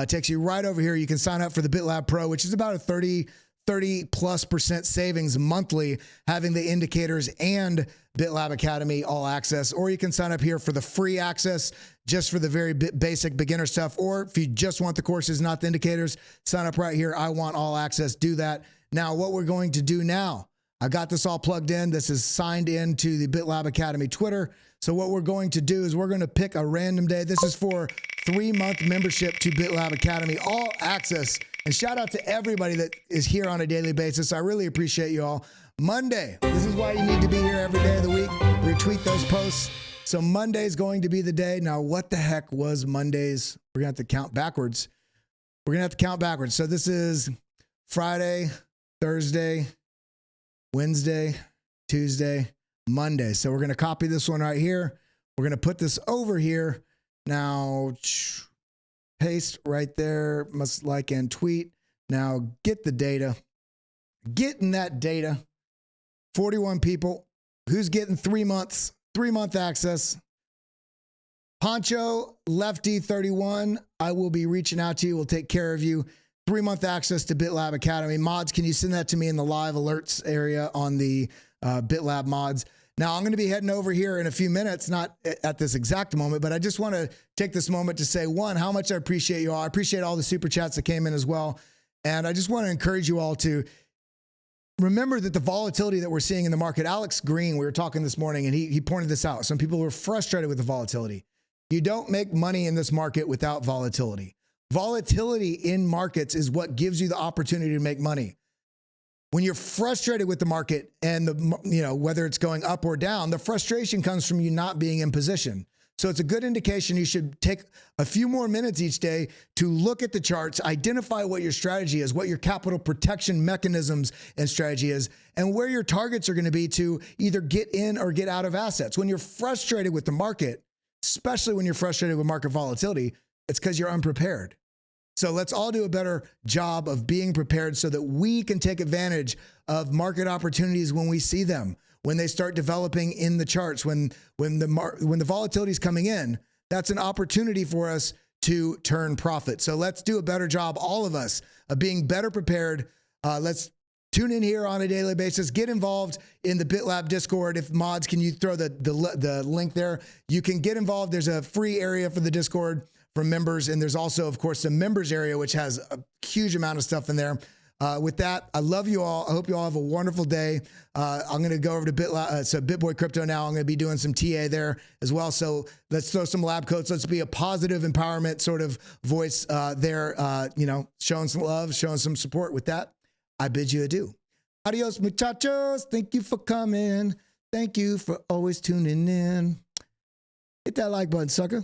Takes you right over here. You can sign up for the BitLab Pro, which is about a 30+% savings monthly, having the indicators and BitLab Academy all access. Or you can sign up here for the free access just for the very basic beginner stuff. Or if you just want the courses, not the indicators, sign up right here. I want all access. Do that. Now, what we're going to do now, I got this all plugged in. This is signed into the BitLab Academy Twitter. So what we're going to do is we're going to pick a random day. This is for 3-month membership to BitLab Academy. All access And shout out to everybody that is here on a daily basis. I really appreciate you all. Monday, this is why you need to be here every day of the week. Retweet those posts. So Monday is going to be the day. Now, what the heck was Mondays? We're going to have to count backwards. So this is Friday, Thursday, Wednesday, Tuesday, Monday. So we're going to copy this one right here. We're going to put this over here. Now, paste right there, must like and tweet. Now get the data. Getting that data. 41 people. Who's getting 3 months? 3-month access. Poncho, Lefty 31. I will be reaching out to you. We'll take care of you. 3-month access to BitLab Academy. Mods, can you send that to me in the live alerts area on the BitLab mods? Now, I'm going to be heading over here in a few minutes, not at this exact moment, but I just want to take this moment to say, one, how much I appreciate you all. I appreciate all the super chats that came in as well. And I just want to encourage you all to remember that the volatility that we're seeing in the market, Alex Green, we were talking this morning, and he pointed this out. Some people were frustrated with the volatility. You don't make money in this market without volatility. Volatility in markets is what gives you the opportunity to make money. When you're frustrated with the market and whether it's going up or down, the frustration comes from you not being in position. So it's a good indication you should take a few more minutes each day to look at the charts, identify what your strategy is, what your capital protection mechanisms and strategy is, and where your targets are going to be to either get in or get out of assets. When you're frustrated with the market, especially when you're frustrated with market volatility, it's because you're unprepared. So let's all do a better job of being prepared so that we can take advantage of market opportunities when we see them, when they start developing in the charts, when the volatility is coming in. That's an opportunity for us to turn profit. So let's do a better job, all of us, of being better prepared. Let's tune in here on a daily basis. Get involved in the BitLab Discord. If mods, can you throw the link there? You can get involved. There's a free area for the Discord for members. And there's also, of course, the members area, which has a huge amount of stuff in there. With that, I love you all. I hope you all have a wonderful day. I'm going to go over to BitBoy Crypto now. I'm going to be doing some TA there as well. So let's throw some lab coats. Let's be a positive empowerment sort of voice there, showing some love, showing some support. With that, I bid you adieu. Adios, muchachos. Thank you for coming. Thank you for always tuning in. Hit that like button, sucker.